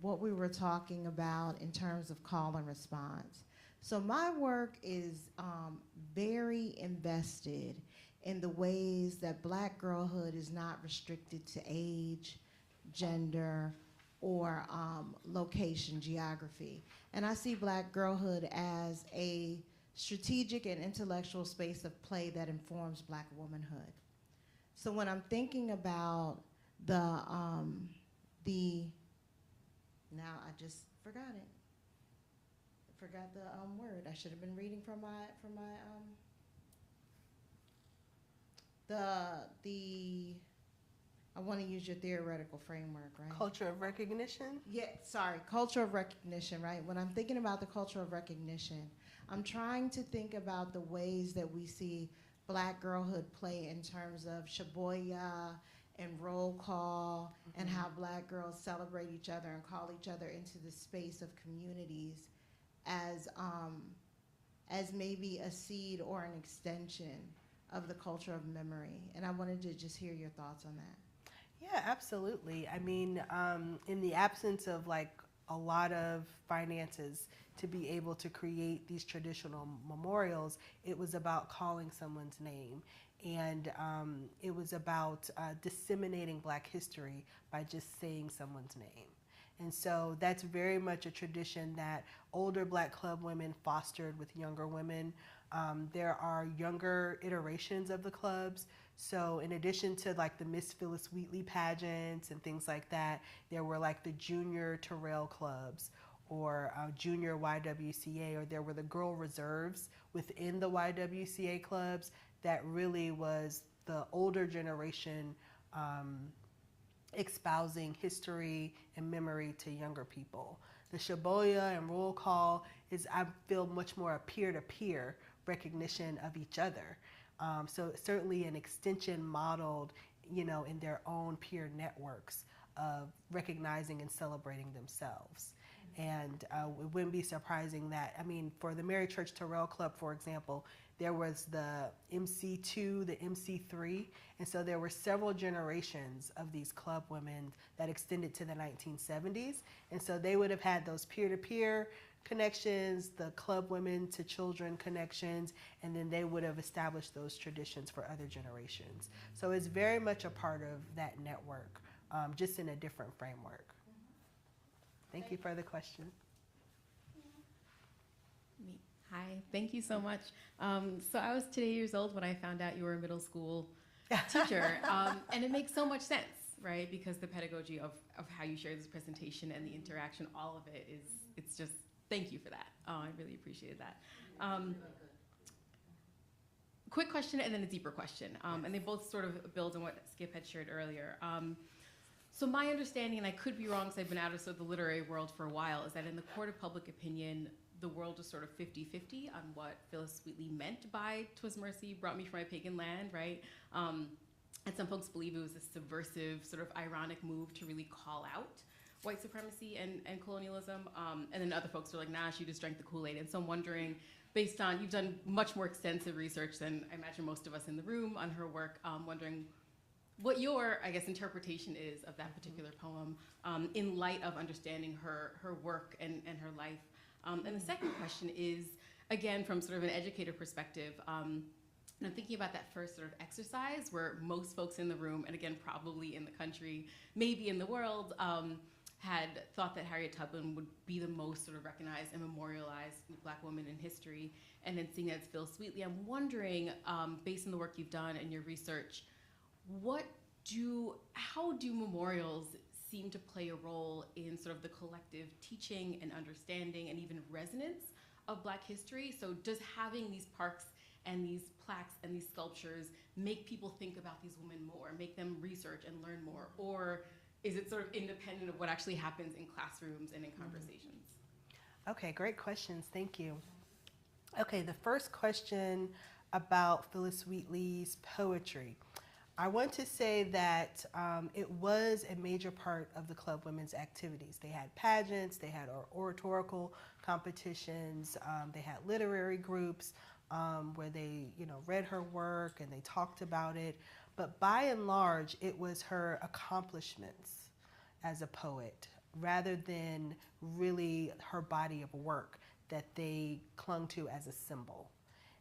what we were talking about in terms of call and response. So my work is very invested in the ways that Black girlhood is not restricted to age, gender, or location, geography. And I see Black girlhood as a strategic and intellectual space of play that informs Black womanhood. So when I'm thinking about now I just forgot it. I forgot the word. I should have been reading from my I want to use your theoretical framework, right? Culture of recognition? Yeah, sorry, culture of recognition, right? When I'm thinking about the culture of recognition, I'm trying to think about the ways that we see Black girlhood play in terms of shaboya and roll call, and how Black girls celebrate each other and call each other into the space of communities as maybe a seed or an extension of the culture of memory. And I wanted to just hear your thoughts on that. Yeah, absolutely. I mean, in the absence of like a lot of finances to be able to create these traditional memorials, it was about calling someone's name. And it was about disseminating Black history by just saying someone's name. And so that's very much a tradition that older Black club women fostered with younger women. There are younger iterations of the clubs. So in addition to like the Miss Phyllis Wheatley pageants and things like that, there were like the junior Terrell clubs or junior YWCA, or there were the girl reserves within the YWCA clubs that really was the older generation espousing history and memory to younger people. The shaboya and roll call is, I feel, much more a peer-to-peer recognition of each other. So certainly an extension modeled, in their own peer networks of recognizing and celebrating themselves. And it wouldn't be surprising that, for the Mary Church Terrell Club, for example, there was the MC2, the MC3, and so there were several generations of these club women that extended to the 1970s. And so they would have had those peer-to-peer connections, the club women to children connections, and then they would have established those traditions for other generations. So it's very much a part of that network, just in a different framework. Thank you for the question. Hi, thank you so much. So I was 8 years old when I found out you were a middle school teacher, and it makes so much sense, right? Because the pedagogy of how you share this presentation and the interaction, all of it it's just, thank you for that. I really appreciated that. Quick question and then a deeper question, and they both sort of build on what Skip had shared earlier. So my understanding, and I could be wrong because I've been out of the literary world for a while, is that in the court of public opinion, the world was sort of 50-50 on what Phyllis Wheatley meant by "'Twas mercy brought me from my pagan land," right? And some folks believe it was a subversive, sort of ironic move to really call out white supremacy and colonialism. And then other folks are like, nah, she just drank the Kool-Aid. And so I'm wondering, based on, you've done much more extensive research than I imagine most of us in the room on her work, wondering what your, I guess, interpretation is of that particular poem in light of understanding her work and her life. And the second question is, again, from sort of an educator perspective, And I'm thinking about that first sort of exercise where most folks in the room, and again, probably in the country, maybe in the world, had thought that Harriet Tubman would be the most sort of recognized and memorialized Black woman in history. And then seeing that it's Phyllis Wheatley, I'm wondering, based on the work you've done and your research, how do memorials seem to play a role in sort of the collective teaching and understanding and even resonance of Black history? So does having these parks and these plaques and these sculptures make people think about these women more, make them research and learn more? Or is it sort of independent of what actually happens in classrooms and in conversations? Okay, great questions. Thank you. Okay, the first question about Phyllis Wheatley's poetry. I want to say that it was a major part of the Club Women's activities. They had pageants, they had oratorical competitions, they had literary groups where they, read her work and they talked about it. But by and large, it was her accomplishments as a poet rather than really her body of work that they clung to as a symbol.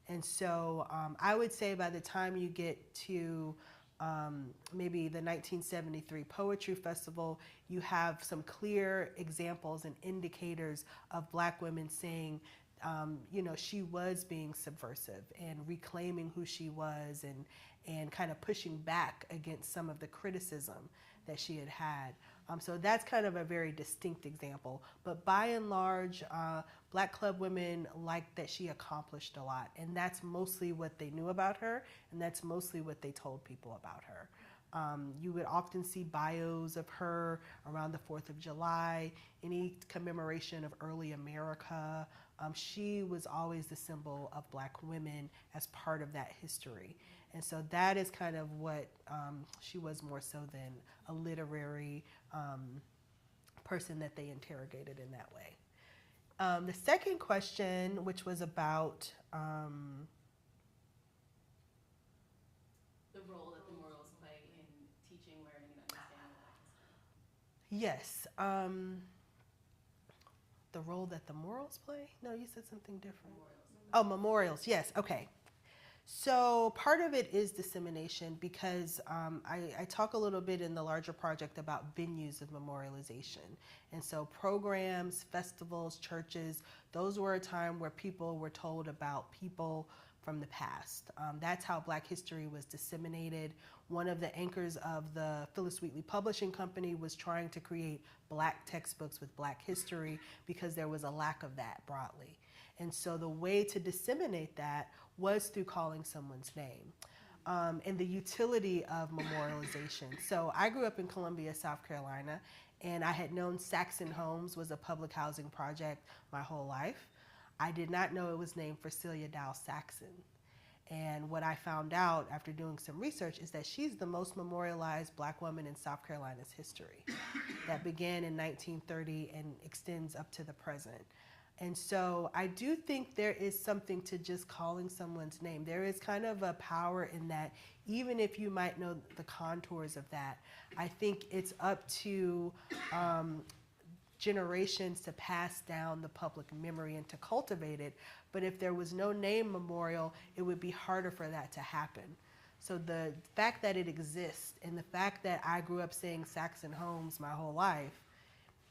And so I would say by the time you get to maybe the 1973 Poetry Festival, you have some clear examples and indicators of Black women saying, she was being subversive and reclaiming who she was and kind of pushing back against some of the criticism that she had had. So that's kind of a very distinct example. But by and large, Black Club women liked that she accomplished a lot. And that's mostly what they knew about her, and that's mostly what they told people about her. You would often see bios of her around the 4th of July, any commemoration of early America. She was always the symbol of Black women as part of that history. And so that is kind of what she was more so than a literary person that they interrogated in that way. The second question, which was about The role that the memorials play in teaching, learning, and understanding Black history. yes, the role that the morals play? No, you said something different. Memorials. Oh, memorials, yes, okay. So part of it is dissemination because I talk a little bit in the larger project about venues of memorialization. And so programs, festivals, churches, those were a time where people were told about people from the past. That's how Black history was disseminated. One of the anchors of the Phyllis Wheatley Publishing Company was trying to create Black textbooks with Black history because there was a lack of that broadly. And so the way to disseminate that was through calling someone's name and the utility of memorialization. So I grew up in Columbia, South Carolina, and I had known Saxon Homes was a public housing project my whole life. I did not know it was named for Celia Dow Saxon. And what I found out after doing some research is that she's the most memorialized Black woman in South Carolina's history. That began in 1930 and extends up to the present. And so I do think there is something to just calling someone's name. There is kind of a power in that, even if you might know the contours of that. I think it's up to generations to pass down the public memory and to cultivate it. But if there was no name memorial, it would be harder for that to happen. So the fact that it exists and the fact that I grew up saying Saxon Homes my whole life,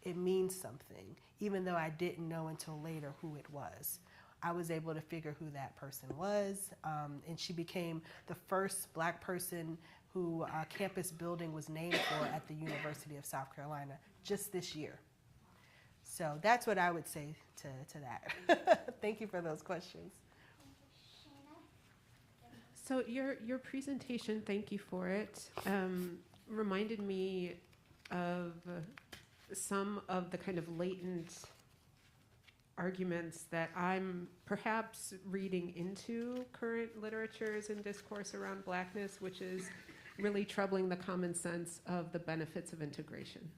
it means something, even though I didn't know until later who it was. I was able to figure who that person was, and she became the first Black person who a campus building was named for at the University of South Carolina just this year. So that's what I would say to that. Thank you for those questions. So your presentation, thank you for it, reminded me of some of the kind of latent arguments that I'm perhaps reading into current literatures and discourse around Blackness, which is really troubling the common sense of the benefits of integration.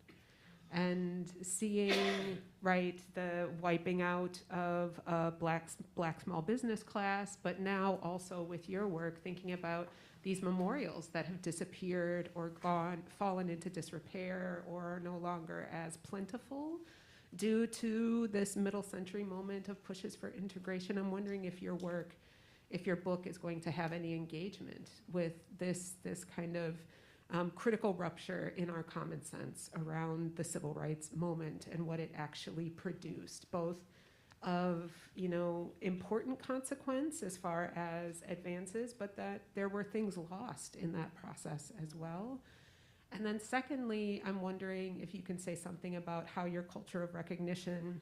And seeing, right, the wiping out of a black small business class, but now also with your work, thinking about these memorials that have disappeared or fallen into disrepair or are no longer as plentiful due to this middle century moment of pushes for integration. I'm wondering if your work if your book is going to have any engagement with this kind of critical rupture in our common sense around the civil rights moment and what it actually produced, both of, important consequence as far as advances, but that there were things lost in that process as well. And then secondly, I'm wondering if you can say something about how your culture of recognition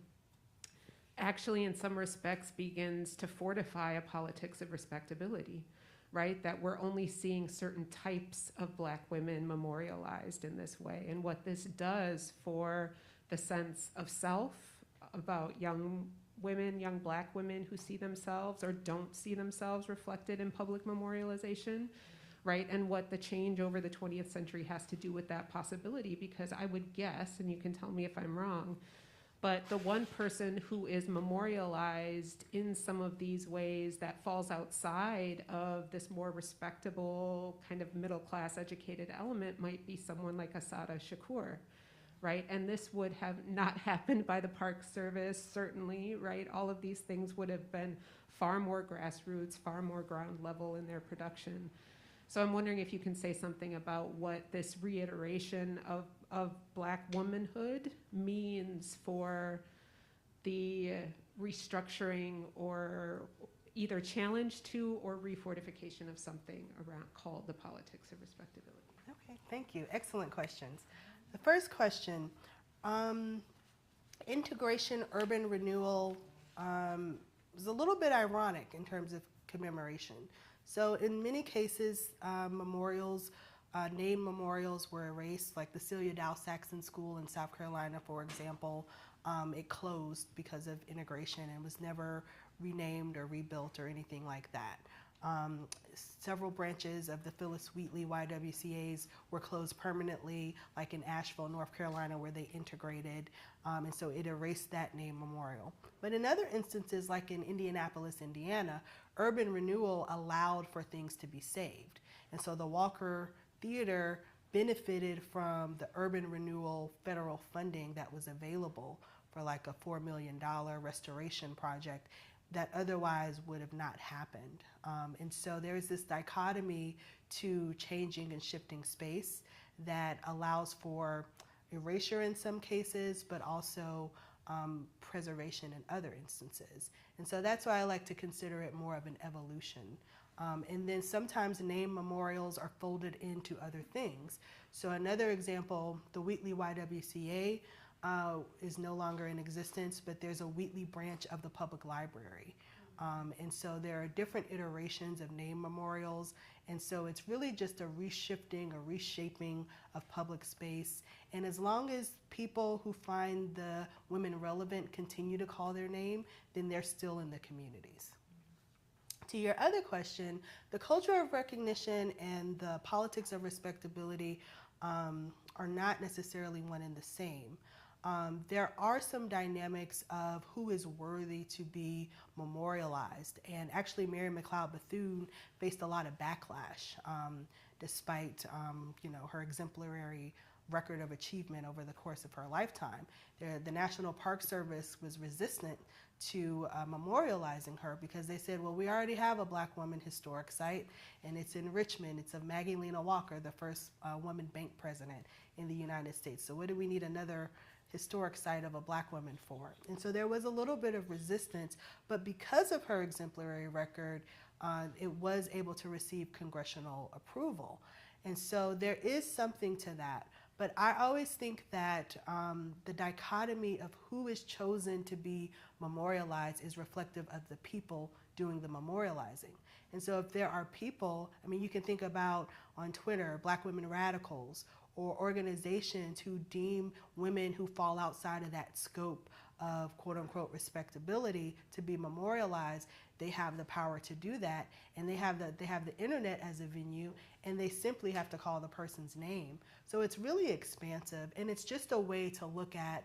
actually in some respects begins to fortify a politics of respectability, right? That we're only seeing certain types of Black women memorialized in this way, and what this does for the sense of self about young women, young Black women who see themselves or don't see themselves reflected in public memorialization, right? And what the change over the 20th century has to do with that possibility, because I would guess, and you can tell me if I'm wrong, but the one person who is memorialized in some of these ways that falls outside of this more respectable kind of middle-class educated element might be someone like Assata Shakur, right? And this would have not happened by the Park Service, certainly, right? All of these things would have been far more grassroots, far more ground level in their production. So I'm wondering if you can say something about what this reiteration of Black womanhood means for the restructuring or either challenge to or refortification of something around called the politics of respectability. Okay, thank you. Excellent questions. The first question, integration, urban renewal, is a little bit ironic in terms of commemoration. So in many cases, memorials, name memorials were erased, like the Celia Dow Saxon School in South Carolina, for example. It closed because of integration and was never renamed or rebuilt or anything like that. Several branches of the Phyllis Wheatley YWCAs were closed permanently, like in Asheville, North Carolina, where they integrated, and so it erased that name memorial. But in other instances, like in Indianapolis, Indiana, urban renewal allowed for things to be saved. And so the Walker Theater benefited from the urban renewal federal funding that was available for like a $4 million restoration project that otherwise would have not happened. And so there's this dichotomy to changing and shifting space that allows for erasure in some cases, but also preservation in other instances. And so that's why I like to consider it more of an evolution. And then sometimes name memorials are folded into other things. So another example, the Wheatley YWCA is no longer in existence, but there's a Wheatley branch of the public library. And so there are different iterations of name memorials. And so it's really just a reshifting, a reshaping of public space. And as long as people who find the women relevant continue to call their name, then they're still in the communities. To your other question, the culture of recognition and the politics of respectability are not necessarily one and the same. There are some dynamics of who is worthy to be memorialized. And actually, Mary McLeod Bethune faced a lot of backlash despite her exemplary record of achievement over the course of her lifetime. The National Park Service was resistant to memorializing her because they said, well, we already have a Black woman historic site, and it's in Richmond. It's of Maggie Lena Walker, the first woman bank president in the United States. So what do we need another historic site of a Black woman for? And so there was a little bit of resistance, but because of her exemplary record, it was able to receive congressional approval. And so there is something to that. But I always think that the dichotomy of who is chosen to be memorialized is reflective of the people doing the memorializing. And so if there are people, I mean, you can think about on Twitter, Black women radicals, or organizations who deem women who fall outside of that scope of quote unquote respectability to be memorialized. They have the power to do that, and they have the internet as a venue, and they simply have to call the person's name. So it's really expansive, and it's just a way to look at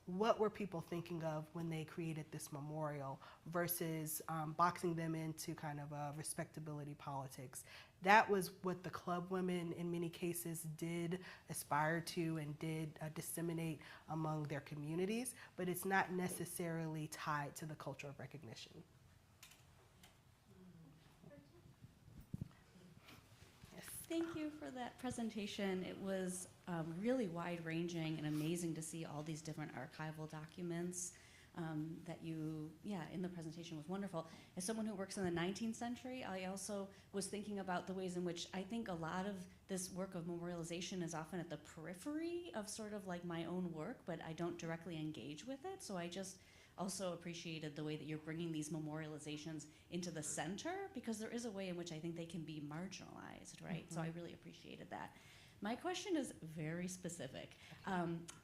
what were people thinking of when they created this memorial versus boxing them into kind of a respectability politics. That was what the club women in many cases did aspire to and did disseminate among their communities, but it's not necessarily tied to the culture of recognition. Thank you for that presentation. It was really wide-ranging and amazing to see all these different archival documents that you, in the presentation was wonderful. As someone who works in the 19th century, I also was thinking about the ways in which I think a lot of this work of memorialization is often at the periphery of sort of like my own work, but I don't directly engage with it. So I just also appreciated the way that you're bringing these memorializations into the center, because there is a way in which I think they can be marginalized, right? So I really appreciated that. My question is very specific. I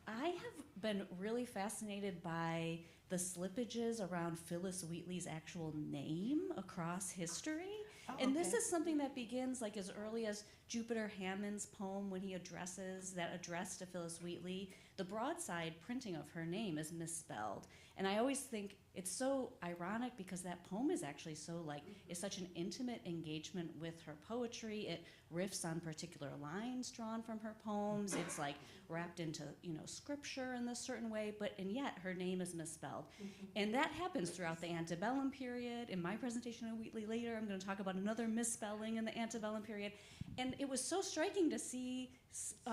have been really fascinated by the slippages around Phyllis Wheatley's actual name across history. And this is something that begins like as early as Jupiter Hammond's poem when he addresses that address to Phyllis Wheatley. The broadside printing of her name is misspelled. And I always think it's so ironic because that poem is actually so like, it's such an intimate engagement with her poetry. It riffs on particular lines drawn from her poems. It's like wrapped into, scripture in this certain way, and yet her name is misspelled. And that happens throughout the antebellum period. In my presentation on Wheatley later, I'm going to talk about another misspelling in the antebellum period. And it was so striking to see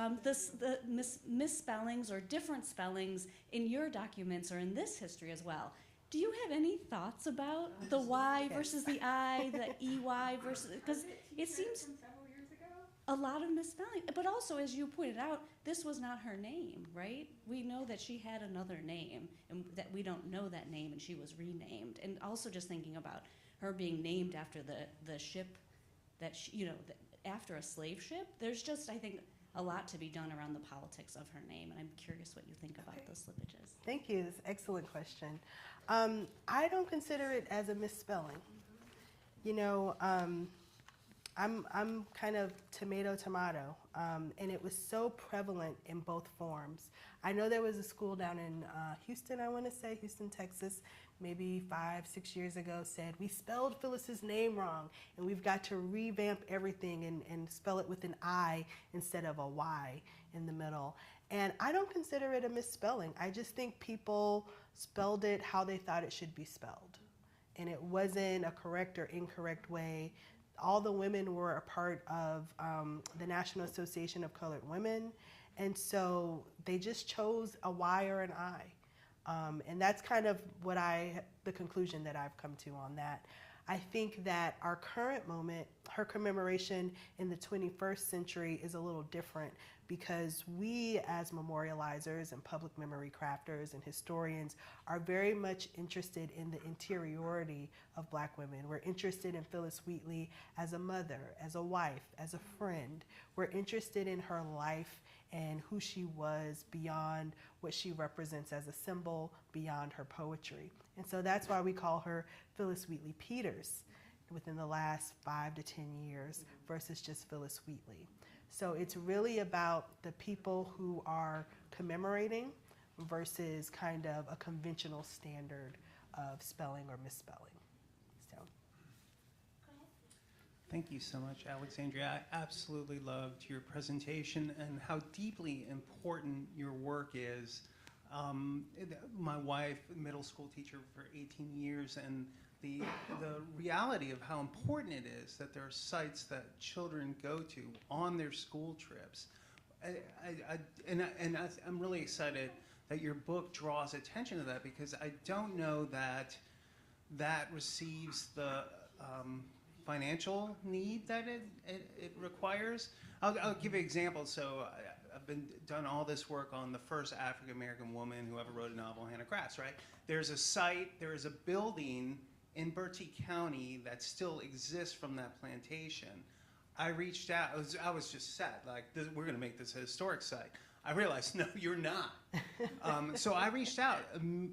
the misspellings or different spellings in your documents or in this history as well. Do you have any thoughts about the Y versus the I, the EY versus, because it seems a lot of misspelling. But also, as you pointed out, this was not her name, right? We know that she had another name, and that we don't know that name, and she was renamed. And also just thinking about her being named after the ship that she, after a slave ship. There's just, I think, a lot to be done around the politics of her name, and I'm curious what you think about those slippages. Thank you. That's an excellent question. I don't consider it as a misspelling. I'm kind of tomato, and it was so prevalent in both forms. I know there was a school down in Houston, Houston, Texas, maybe 5-6 years ago, said, we spelled Phyllis's name wrong, and we've got to revamp everything and spell it with an I instead of a Y in the middle. And I don't consider it a misspelling. I just think people spelled it how they thought it should be spelled. And it wasn't a correct or incorrect way. All the women were a part of the National Association of Colored Women, and so they just chose a Y or an I. And that's kind of the conclusion that I've come to on that. I think that our current moment, her commemoration in the 21st century, is a little different because we as memorializers and public memory crafters and historians are very much interested in the interiority of Black women. We're interested in Phyllis Wheatley as a mother, as a wife, as a friend. We're interested in her life and who she was beyond what she represents as a symbol, beyond her poetry. And so that's why we call her Phyllis Wheatley Peters within the last 5 to 10 years versus just Phyllis Wheatley. So it's really about the people who are commemorating versus kind of a conventional standard of spelling or misspelling. So. Thank you so much, Alexandria. I absolutely loved your presentation and how deeply important your work is. My wife, middle school teacher for 18 years, and the reality of how important it is that there are sites that children go to on their school trips. I'm really excited that your book draws attention to that, because I don't know that that receives the financial need that it requires. I'll give you an example. So I've done all this work on the first African-American woman who ever wrote a novel, Hannah Grass, right? There's a site, there is a building in Bertie County that still exists from that plantation. I reached out, I was just set, like, we're gonna make this a historic site. I realized, no, you're not. So I reached out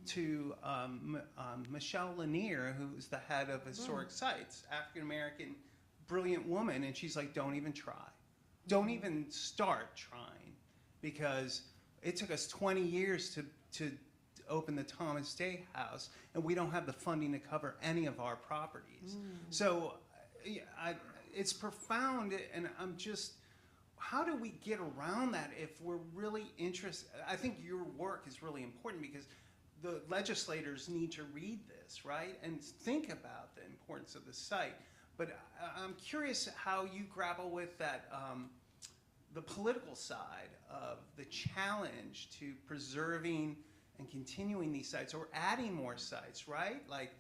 to Michelle Lanier, who's the head of historic sites, African-American, brilliant woman, and she's like, don't even try. Don't even start trying, because it took us 20 years to open the Thomas Day House, and we don't have the funding to cover any of our properties. So it's profound, and I'm just, how do we get around that if we're really interested? I think your work is really important because the legislators need to read this, right, and think about the importance of the site. But I'm curious how you grapple with that, the political side of the challenge to preserving and continuing these sites or adding more sites, right? Like,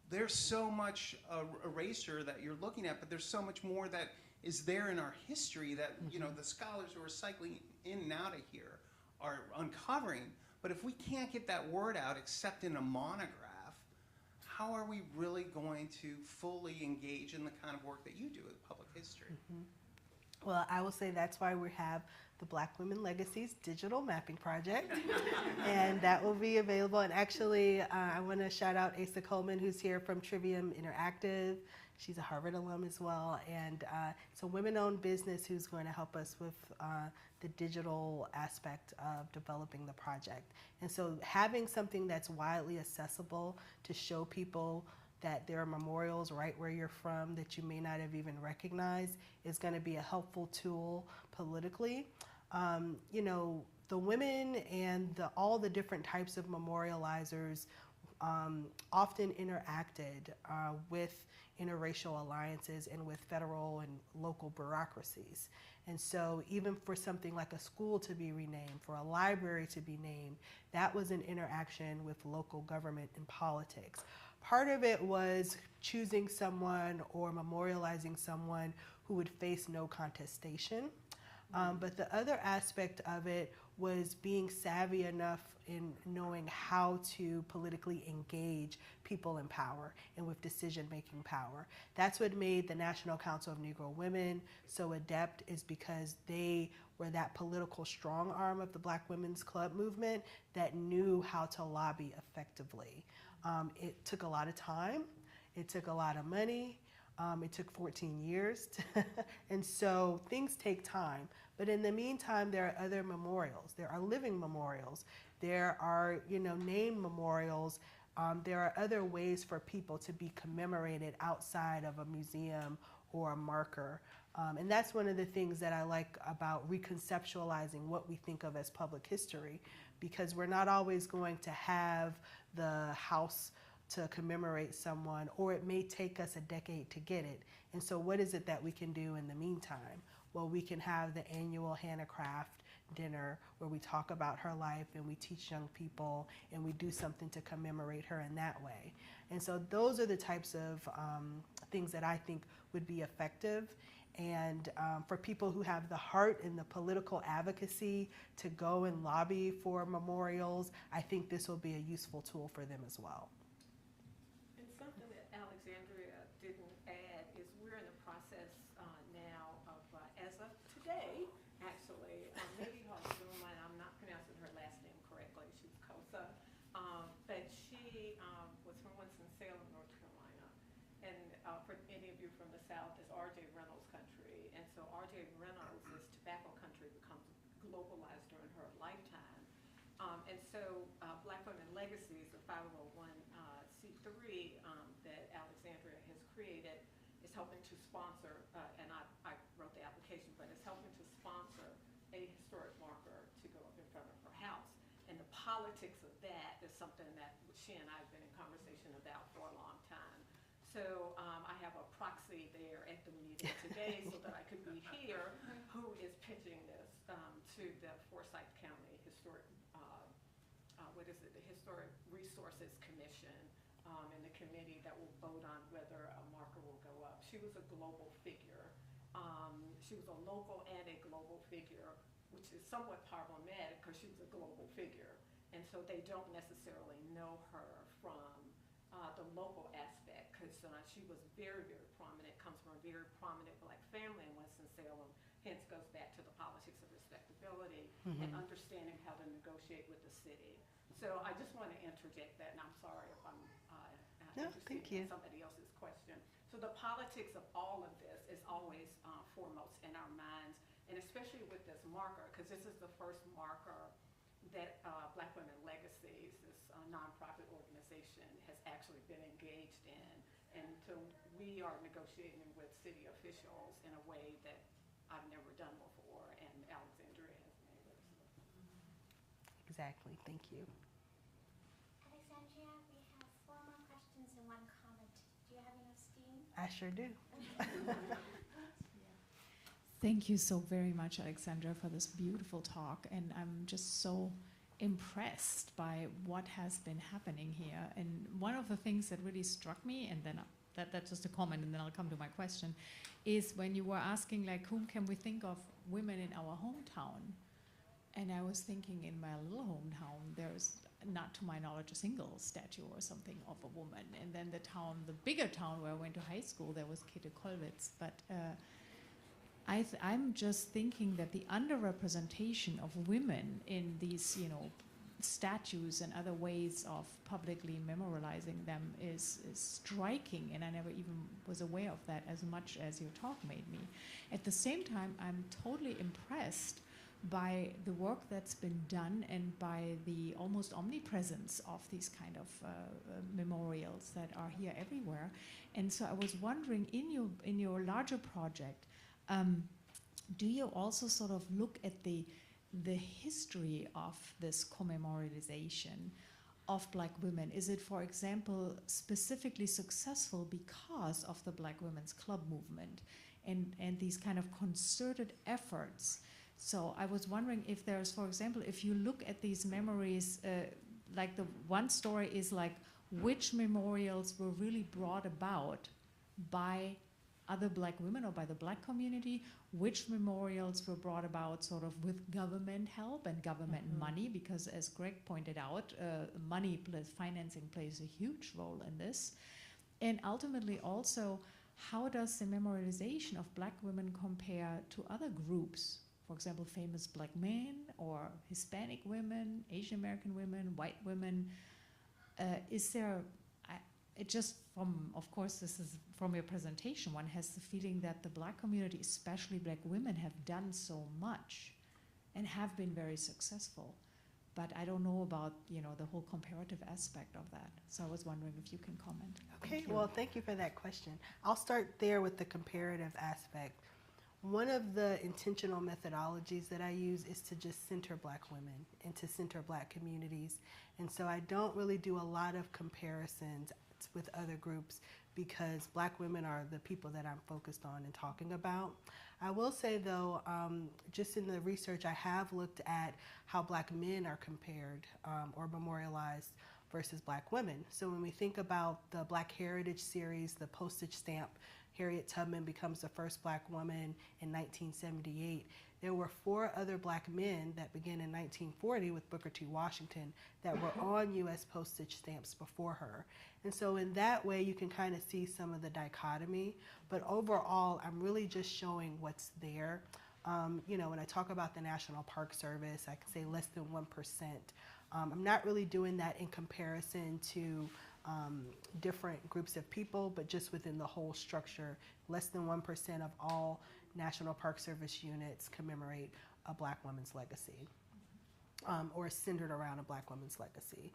there's so much erasure that you're looking at, but there's so much more that is there in our history that, you know, the scholars who are cycling in and out of here are uncovering. But if we can't get that word out except in a monograph, how are we really going to fully engage in the kind of work that you do with public history? Well, I will say that's why we have the Black Women Legacies digital mapping project, and that will be available. And actually, I want to shout out Asa Coleman, who's here from Trivium Interactive. She's a Harvard alum as well, and it's a women-owned business who's going to help us with the digital aspect of developing the project. And so having something that's widely accessible to show people that there are memorials right where you're from that you may not have even recognized is going to be a helpful tool politically. You know, the women and all the different types of memorializers often interacted with interracial alliances and with federal and local bureaucracies. And so even for something like a school to be renamed, for a library to be named, that was an interaction with local government and politics. Part of it was choosing someone or memorializing someone who would face no contestation. But the other aspect of it was being savvy enough in knowing how to politically engage people in power and with decision-making power. That's what made the National Council of Negro Women so adept, is because they were that political strong arm of the Black Women's Club movement that knew how to lobby effectively. It took a lot of time, it took a lot of money, it took 14 years, and so things take time. But in the meantime, there are other memorials. There are living memorials. There are, you know, named memorials. There are other ways for people to be commemorated outside of a museum or a marker. And that's one of the things that I like about reconceptualizing what we think of as public history, because we're not always going to have the house to commemorate someone, or it may take us a decade to get it. And so what is it that we can do in the meantime? Well, we can have the annual handicraft dinner where we talk about her life and we teach young people and we do something to commemorate her in that way. And so those are the types of things that I think would be effective. And for people who have the heart and the political advocacy to go and lobby for memorials, I think this will be a useful tool for them as well. And something that Alexandria didn't add is we're in the process now of, as of today, actually, maybe Hazuma, I'm not pronouncing her last name correctly, she's Kosa, but she was from Winston-Salem, North Carolina. And for any of you from the South, it's R.J. Reynolds country. And so R.J. Reynolds' tobacco country becomes globalized during her lifetime. And so Black Women Legacies, the 501c3 that Alexandria has created, is helping to sponsor, and I wrote the application, but it's helping to sponsor a historic marker to go up in front of her house. And the politics of that is something that she and I have been in conversation about for a long time. So I have a proxy there at the meeting today so that I could be here, who is pitching this to the Forsyth County Historic, the Historic Resources Commission, and the committee that will vote on whether a marker will go up. She was a global figure. She was a local and a global figure, which is somewhat problematic because she was a global figure. And so they don't necessarily know her from the local aspect, because she was very, very prominent, comes from a very prominent Black family in Winston-Salem, hence goes back to the politics of respectability and understanding how to negotiate with the city. So I just want to interject that, and I'm sorry if I'm interested in somebody else's question. So the politics of all of this is always foremost in our minds, and especially with this marker, because this is the first marker that Black Women Legacies, this nonprofit organization, has actually been engaged in. And so we are negotiating with city officials in a way that I've never done before, and Alexandria has been able to. Exactly, thank you. Alexandria, we have 4 more questions and 1 comment. Do you have enough steam? I sure do. Thank you so very much, Alexandra, for this beautiful talk. And I'm just so impressed by what has been happening here. And one of the things that really struck me, and then that's just a comment, and then I'll come to my question, is when you were asking, like, whom can we think of women in our hometown? And I was thinking, in my little hometown, there's, not to my knowledge, a single statue or something of a woman. And then the bigger town where I went to high school, there was Käthe Kollwitz. But I'm just thinking that the underrepresentation of women in these, statues and other ways of publicly memorializing them is striking, and I never even was aware of that as much as your talk made me. At the same time, I'm totally impressed by the work that's been done and by the almost omnipresence of these kind of memorials that are here everywhere. And so I was wondering, in your larger project, do you also sort of look at the history of this commemorialization of Black women? Is it, for example, specifically successful because of the Black Women's Club movement and these kind of concerted efforts? So I was wondering if there's, for example, if you look at these memories, like the one story is like, which memorials were really brought about by other Black women or by the Black community, which memorials were brought about sort of with government help and government money, because as Greg pointed out, financing plays a huge role in this. And ultimately also, how does the memorialization of Black women compare to other groups? For example, famous Black men or Hispanic women, Asian American women, white women. Is there, of course, this is from your presentation, one has the feeling that the Black community, especially Black women, have done so much and have been very successful. But I don't know about, the whole comparative aspect of that. So I was wondering if you can comment. Okay, well, thank you for that question. I'll start there with the comparative aspect. One of the intentional methodologies that I use is to just center Black women and to center Black communities. And so I don't really do a lot of comparisons with other groups because Black women are the people that I'm focused on and talking about. I will say though, just in the research, I have looked at how Black men are compared or memorialized versus Black women. So when we think about the Black Heritage series, the postage stamp, Harriet Tubman becomes the first Black woman in 1978. There were 4 other Black men that began in 1940 with Booker T. Washington that were on U.S. postage stamps before her. And so in that way, you can kind of see some of the dichotomy. But overall, I'm really just showing what's there. When I talk about the National Park Service, I can say less than 1%. I'm not really doing that in comparison to different groups of people, but just within the whole structure, less than 1% of all National Park Service units commemorate a Black woman's legacy or centered around a Black woman's legacy.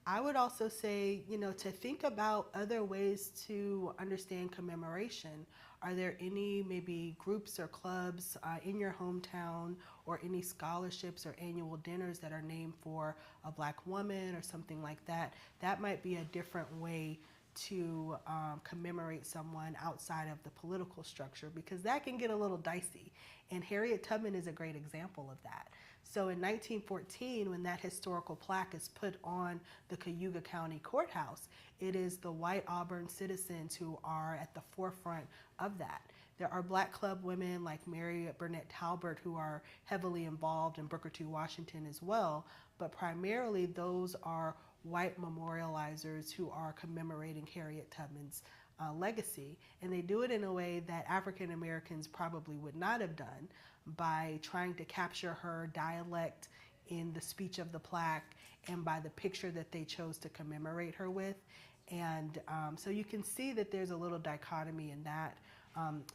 I would also say, to think about other ways to understand commemoration. Are there any maybe groups or clubs in your hometown or any scholarships or annual dinners that are named for a Black woman or something like that? That might be a different way to commemorate someone outside of the political structure, because that can get a little dicey. And Harriet Tubman is a great example of that. So in 1914, when that historical plaque is put on the Cayuga County Courthouse, it is the white Auburn citizens who are at the forefront of that. There are Black club women like Mary Burnett Talbert who are heavily involved in Booker T. Washington as well, but primarily those are white memorializers who are commemorating Harriet Tubman's legacy. And they do it in a way that African Americans probably would not have done, by trying to capture her dialect in the speech of the plaque and by the picture that they chose to commemorate her with. And so you can see that there's a little dichotomy in that.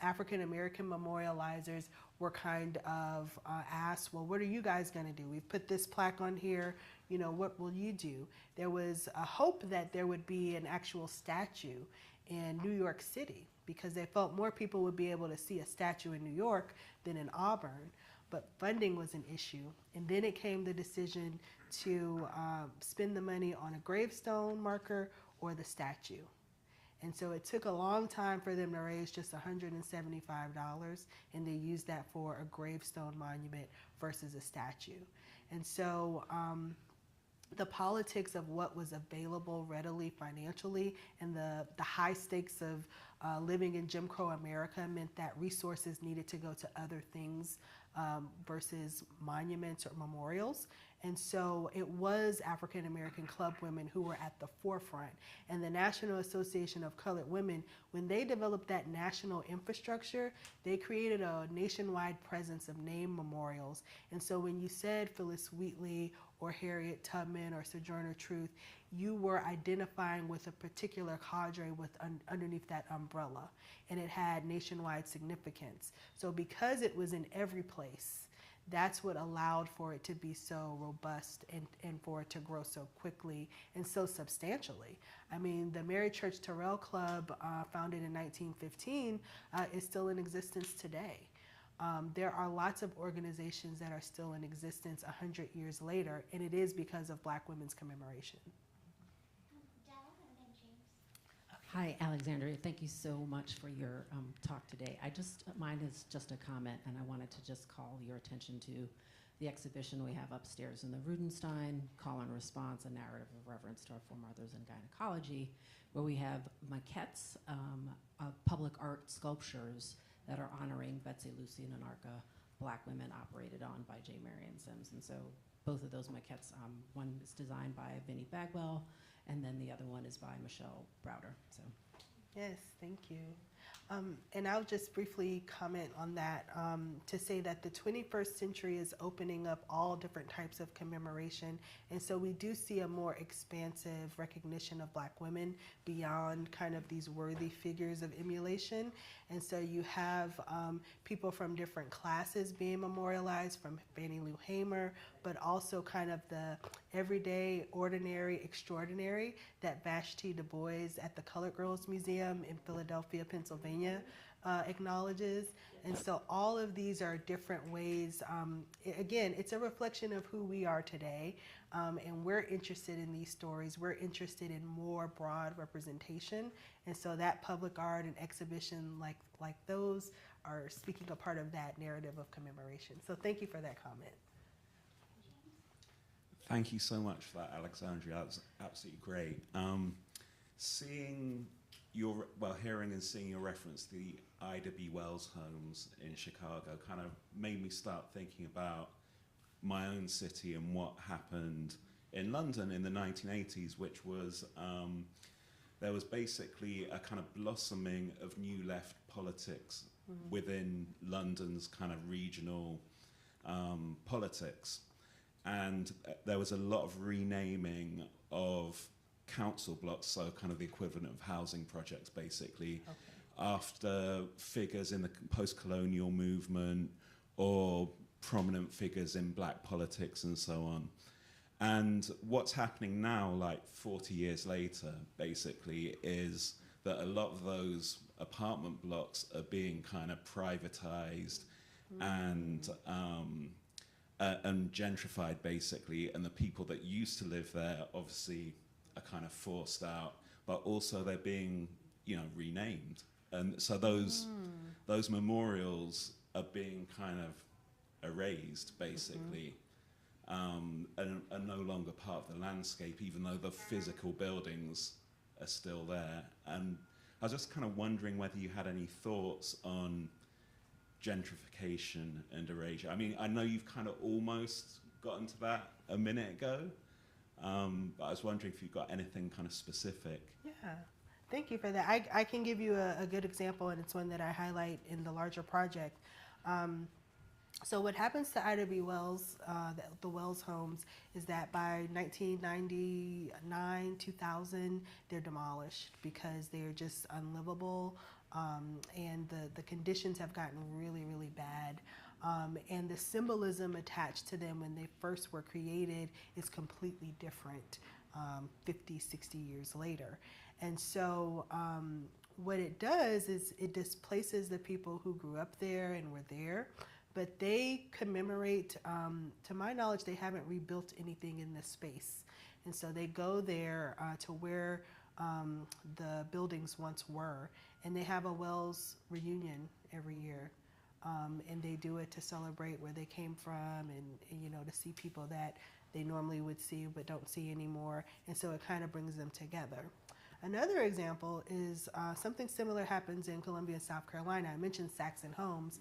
African American memorializers were kind of asked, well, what are you guys going to do? We've put this plaque on here, what will you do? There was a hope that there would be an actual statue in New York City, because they felt more people would be able to see a statue in New York than in Auburn, but funding was an issue. And then it came the decision to spend the money on a gravestone marker or the statue. And so it took a long time for them to raise just $175, and they used that for a gravestone monument versus a statue. And so the politics of what was available readily financially and the high stakes of living in Jim Crow America meant that resources needed to go to other things versus monuments or memorials. And so it was African American club women who were at the forefront. And the National Association of Colored Women, when they developed that national infrastructure, they created a nationwide presence of name memorials. And so when you said Phyllis Wheatley or Harriet Tubman or Sojourner Truth, you were identifying with a particular cadre with underneath that umbrella, and it had nationwide significance. So because it was in every place, that's what allowed for it to be so robust and for it to grow so quickly and so substantially. I mean, the Mary Church Terrell Club, founded in 1915, is still in existence today. There are lots of organizations that are still in existence 100 years later, and it is because of Black women's commemoration. Hi, Alexandria. Thank you so much for your talk today. Mine is just a comment, and I wanted to just call your attention to the exhibition we have upstairs in the Rudenstein, Call and Response, a narrative of reverence to our foremothers in gynecology, where we have maquettes of public art sculptures that are honoring Betsy, Lucy, and Anarcha, Black women operated on by J. Marion Sims. And so both of those maquettes, one is designed by Vinnie Bagwell, and then the other one is by Michelle Browder. So, yes, thank you. And I'll just briefly comment on that to say that the 21st century is opening up all different types of commemoration. And so we do see a more expansive recognition of Black women beyond kind of these worthy figures of emulation. And so you have people from different classes being memorialized, from Fannie Lou Hamer, but also kind of the everyday, ordinary, extraordinary that Vashti Du Bois at the Colored Girls Museum in Philadelphia, Pennsylvania acknowledges. And so all of these are different ways. Again, it's a reflection of who we are today, and we're interested in these stories. We're interested in more broad representation. And so that public art and exhibition like those are speaking a part of that narrative of commemoration. So thank you for that comment. Thank you so much for that, Alexandria. That was absolutely great. Hearing and seeing your reference to the Ida B. Wells homes in Chicago kind of made me start thinking about my own city and what happened in London in the 1980s, which was there was basically a kind of blossoming of new left politics within London's kind of regional politics. And there was a lot of renaming of council blocks, so kind of the equivalent of housing projects, basically, after figures in the post-colonial movement or prominent figures in Black politics and so on. And what's happening now, like 40 years later, basically, is that a lot of those apartment blocks are being kind of privatized and gentrified, basically, and the people that used to live there obviously are kind of forced out, but also they're being, renamed. And so those memorials are being kind of erased, basically, and are no longer part of the landscape, even though the physical buildings are still there. And I was just kind of wondering whether you had any thoughts on gentrification and erasure. I mean, I know you've kind of almost gotten to that a minute ago, but I was wondering if you've got anything kind of specific. Yeah, thank you for that. I can give you a good example, and it's one that I highlight in the larger project. So what happens to Ida B. Wells, the Wells homes, is that by 1999, 2000, they're demolished because they're just unlivable. And the conditions have gotten really, really bad. And the symbolism attached to them when they first were created is completely different 50, 60 years later. And so what it does is it displaces the people who grew up there and were there, but they commemorate, to my knowledge, they haven't rebuilt anything in this space. And so they go there to where the buildings once were. And they have a Wells reunion every year. And they do it to celebrate where they came from and, you know, to see people that they normally would see but don't see anymore. And so it kind of brings them together. Another example is something similar happens in Columbia, South Carolina. I mentioned Saxon Homes,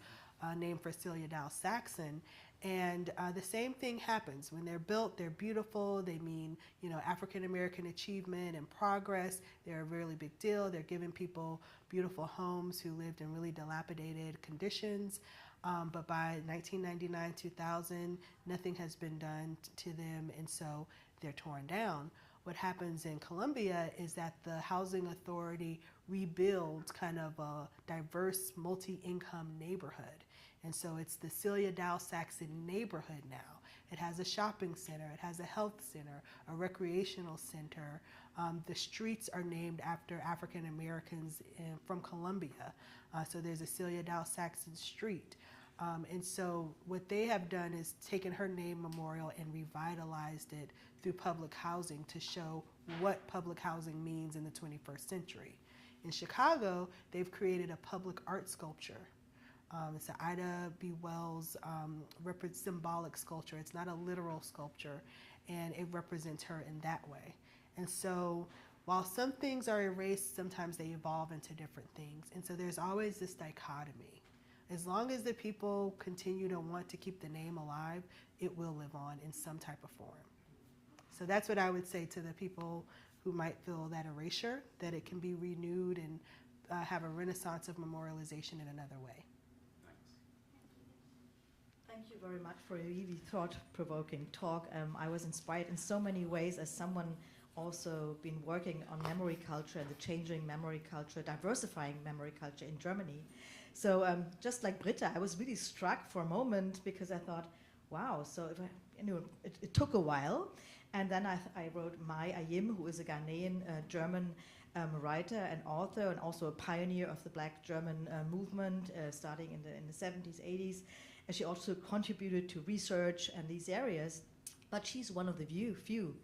named for Celia Dow Saxon. And the same thing happens. When they're built, they're beautiful. They mean, you know, African-American achievement and progress. They're a really big deal. They're giving people beautiful homes who lived in really dilapidated conditions. But by 1999, 2000, nothing has been done to them, and so they're torn down. What happens in Columbia is that the Housing Authority rebuilds kind of a diverse multi-income neighborhood. And so it's the Celia Dow Saxon neighborhood now. It has a shopping center, it has a health center, a recreational center. The streets are named after African Americans from Columbia. So there's a Celia Dow Saxon street. And so what they have done is taken her name memorial and revitalized it through public housing to show what public housing means in the 21st century. In Chicago, they've created a public art sculpture. It's an Ida B. Wells symbolic sculpture. It's not a literal sculpture, and it represents her in that way. And so while some things are erased, sometimes they evolve into different things. And so there's always this dichotomy. As long as the people continue to want to keep the name alive, it will live on in some type of form. So that's what I would say to the people who might feel that erasure, that it can be renewed and have a renaissance of memorialization in another way. Thank you very much for a really thought-provoking talk. I was inspired in so many ways as someone also been working on memory culture and the changing memory culture, diversifying memory culture in Germany. So just like Britta, I was really struck for a moment because I thought, wow, so if it took a while. And then I wrote Mai Ayim, who is a Ghanaian German writer and author and also a pioneer of the Black German movement starting in the 70s, 80s. And she also contributed to research and these areas, but she's one of the few.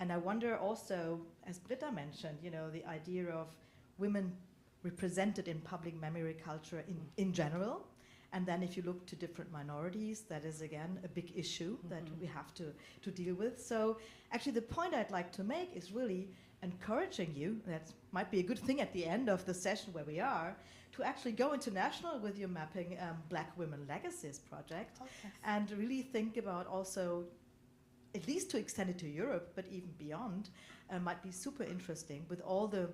And I wonder also, as Britta mentioned, you know, the idea of women represented in public memory culture in general. And then if you look to different minorities, that is again a big issue that we have to deal with. So actually the point I'd like to make is really encouraging you, that might be a good thing at the end of the session where we are, to actually go international with your Mapping Black Women Legacies project, and really think about also, at least to extend it to Europe, but even beyond, might be super interesting with all the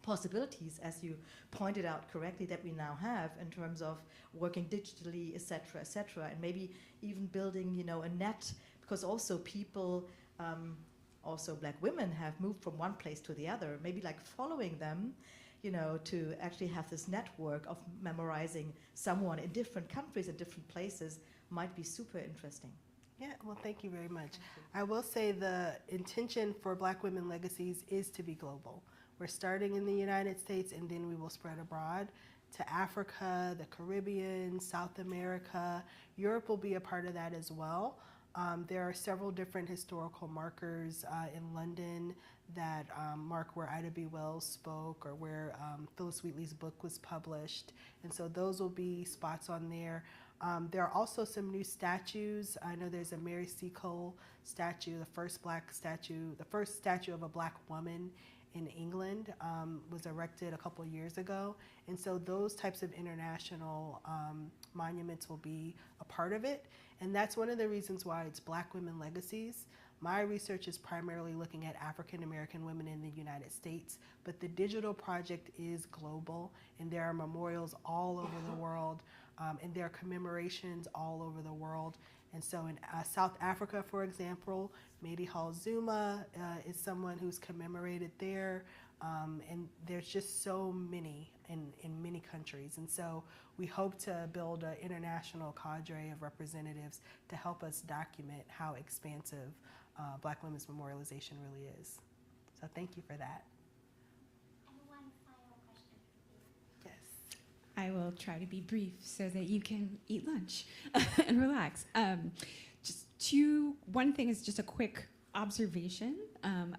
possibilities, as you pointed out correctly, that we now have in terms of working digitally, et cetera, and maybe even building, you know, a net, because also people, also Black women have moved from one place to the other, maybe like following them, you know, to actually have this network of memorizing someone in different countries and different places might be super interesting. Yeah, well, thank you very much. I will say the intention for Black Women Legacies is to be global. We're starting in the United States, and then we will spread abroad to Africa, the Caribbean, South America. Europe will be a part of that as well. There are several different historical markers in London that mark where Ida B. Wells spoke or where Phyllis Wheatley's book was published. And so those will be spots on there. There are also some new statues. I know there's a Mary C. Cole statue, the first statue of a Black woman in England was erected a couple years ago. And so those types of international monuments will be a part of it. And that's one of the reasons why it's Black Women Legacies. My research is primarily looking at African American women in the United States, but the digital project is global, and there are memorials all over the world, and there are commemorations all over the world. And so in South Africa, for example, Mady Hall Zuma is someone who's commemorated there. And there's just so many in many countries. And so we hope to build an international cadre of representatives to help us document how expansive Black women's memorialization really is. So thank you for that. And one final question. Yes. I will try to be brief so that you can eat lunch and relax. One thing is just a quick observation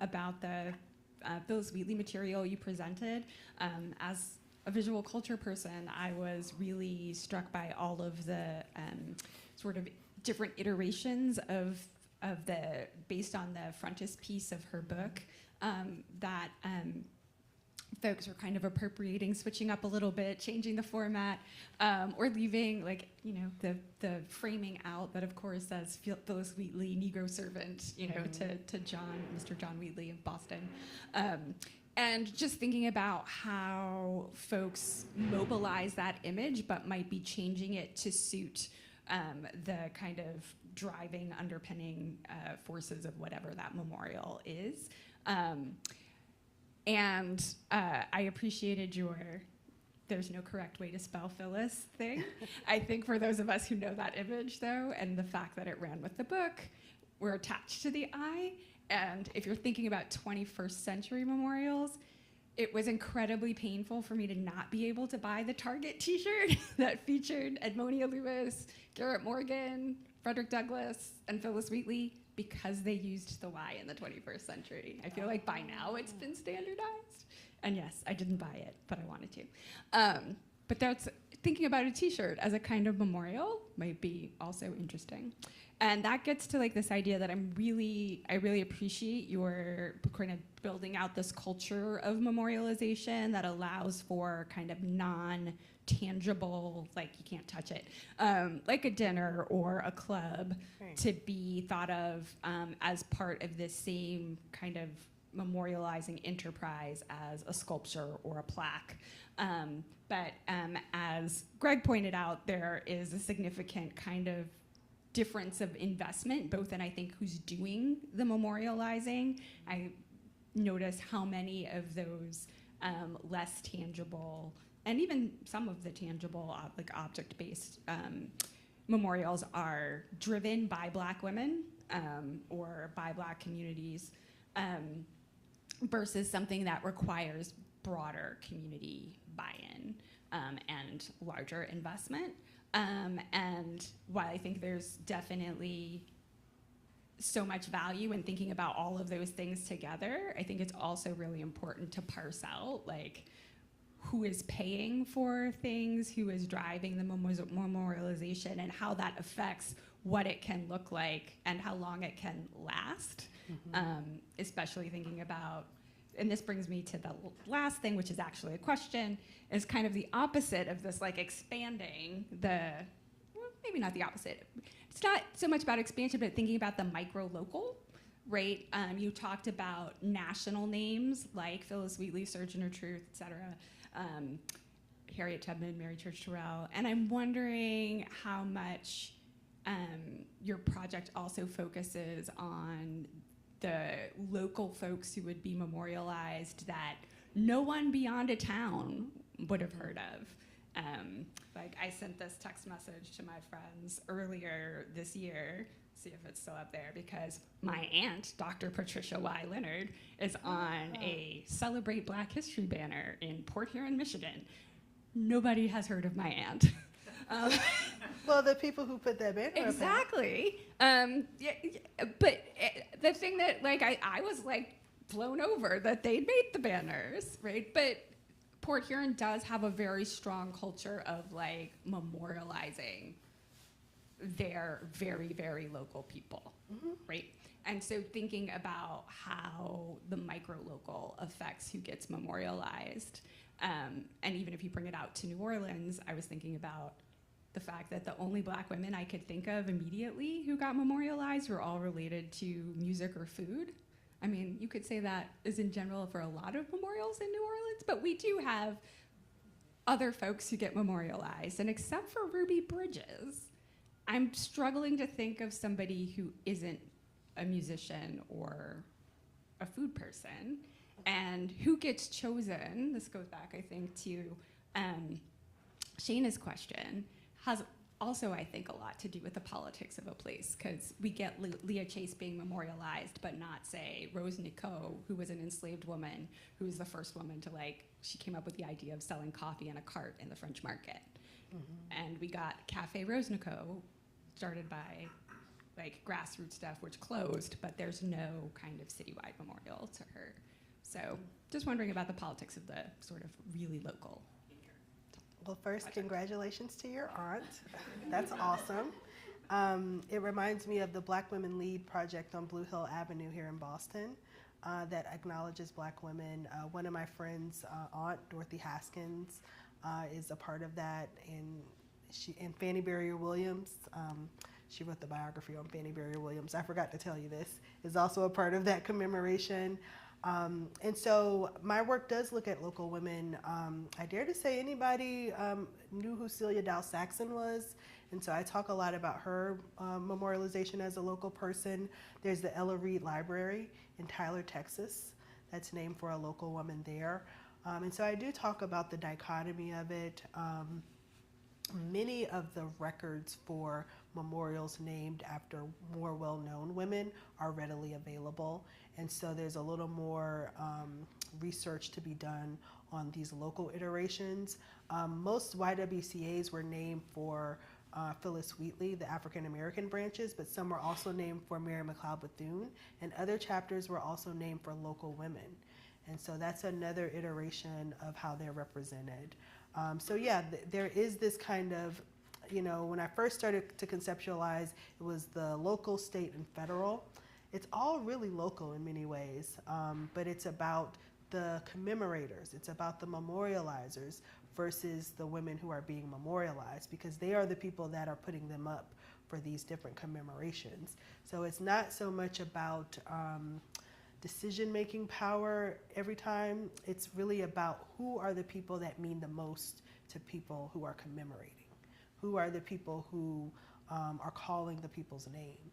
about the Phyllis Wheatley material you presented. As a visual culture person, I was really struck by all of the sort of different iterations of the, based on the frontispiece of her book, that folks were kind of appropriating, switching up a little bit, changing the format, or leaving, like, you know, the framing out that, of course, says Phyllis Wheatley, Negro servant, you know, to Mr. John Wheatley of Boston. And just thinking about how folks mobilize that image, but might be changing it to suit the kind of driving, underpinning forces of whatever that memorial is. And I appreciated your "there's no correct way to spell Phyllis" thing. I think for those of us who know that image, though, and the fact that it ran with the book, we're attached to the eye. And if you're thinking about 21st century memorials, it was incredibly painful for me to not be able to buy the Target t-shirt that featured Edmonia Lewis, Garrett Morgan, Frederick Douglass, and Phyllis Wheatley, because they used the Y in the 21st century. I feel like by now it's been standardized. And yes, I didn't buy it, but I wanted to. But that's, thinking about a t-shirt as a kind of memorial might be also interesting. And that gets to like this idea that I really appreciate your kind of building out this culture of memorialization that allows for kind of non-tangible, like you can't touch it, like a dinner or a club, to be thought of as part of this same kind of memorializing enterprise as a sculpture or a plaque. But as Greg pointed out, there is a significant kind of difference of investment, both in, I think, who's doing the memorializing. I notice how many of those less tangible, and even some of the tangible, like object-based memorials are driven by Black women or by Black communities, versus something that requires broader community buy-in and larger investment. And while I think there's definitely so much value in thinking about all of those things together, I think it's also really important to parse out, like, who is paying for things, who is driving the memorialization, and how that affects what it can look like and how long it can last. Especially thinking about, and this brings me to the last thing, which is actually a question, is kind of the opposite of this, like expanding the, well, maybe not the opposite. It's not so much about expansion, but thinking about the micro-local, right? You talked about national names like Phyllis Wheatley, Surgeon of Truth, et cetera, Harriet Tubman, Mary Church Terrell, and I'm wondering how much your project also focuses on the local folks who would be memorialized that no one beyond a town would have heard of. Like, I sent this text message to my friends earlier this year, see if it's still up there, because my aunt, Dr. Patricia Y. Leonard, is on a Celebrate Black History banner in Port Huron, Michigan. Nobody has heard of my aunt. Well, the people who put that banner exactly. But the thing that, like, I was like blown over that they'd made the banners, right? But Port Huron does have a very strong culture of like memorializing their very, very local people, right? And so thinking about how the micro-local affects who gets memorialized, and even if you bring it out to New Orleans, I was thinking about the fact that the only Black women I could think of immediately who got memorialized were all related to music or food. I mean, you could say that is in general for a lot of memorials in New Orleans, but we do have other folks who get memorialized. And except for Ruby Bridges, I'm struggling to think of somebody who isn't a musician or a food person. And who gets chosen, this goes back, I think, to Shayna's question, has also, I think, a lot to do with the politics of a place, because we get Leah Chase being memorialized, but not, say, Rose Nicot, who was an enslaved woman, who was the first woman to, like, she came up with the idea of selling coffee in a cart in the French market. And we got Cafe Rose Nicot, started by, like, grassroots stuff, which closed, but there's no kind of citywide memorial to her. So just wondering about the politics of the sort of really local. Well, first, congratulations to your aunt. That's awesome. It reminds me of the Black Women Lead project on Blue Hill Avenue here in Boston that acknowledges Black women. One of my friends' aunt, Dorothy Haskins, is a part of that, and Fannie Barrier Williams, she wrote the biography on Fannie Barrier Williams. I forgot to tell you this, is also a part of that commemoration. And so my work does look at local women. I dare to say anybody knew who Celia Dow Saxon was. And so I talk a lot about her memorialization as a local person. There's the Ella Reed Library in Tyler, Texas, that's named for a local woman there. And so I do talk about the dichotomy of it. Many of the records for memorials named after more well-known women are readily available. And so there's a little more research to be done on these local iterations. Most YWCAs were named for Phyllis Wheatley, the African-American branches, but some were also named for Mary McLeod Bethune, and other chapters were also named for local women. And so that's another iteration of how they're represented. So yeah, there is this kind of, when I first started to conceptualize, it was the local, state, and federal. It's all really local in many ways, but it's about the commemorators, it's about the memorializers versus the women who are being memorialized, because they are the people that are putting them up for these different commemorations. So it's not so much about decision-making power every time. It's really about who are the people that mean the most to people who are commemorating. Who are the people who are calling the people's name.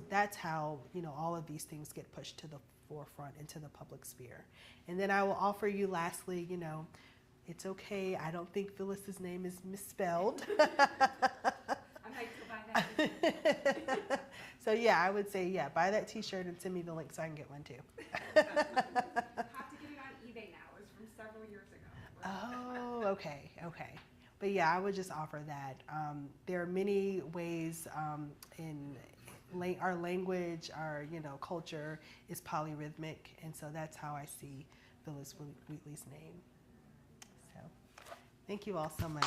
That's how all of these things get pushed to the forefront into the public sphere. And then I will offer you lastly, it's okay. I don't think Phyllis's name is misspelled. I might go buy that. So yeah, I would say, buy that t-shirt and send me the link so I can get one too. I have to get it on eBay now. It was from several years ago. Oh, okay. But yeah, I would just offer that. There are many ways in our language, our culture is polyrhythmic, and so that's how I see Phyllis Wheatley's name. So thank you all so much.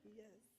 Yes.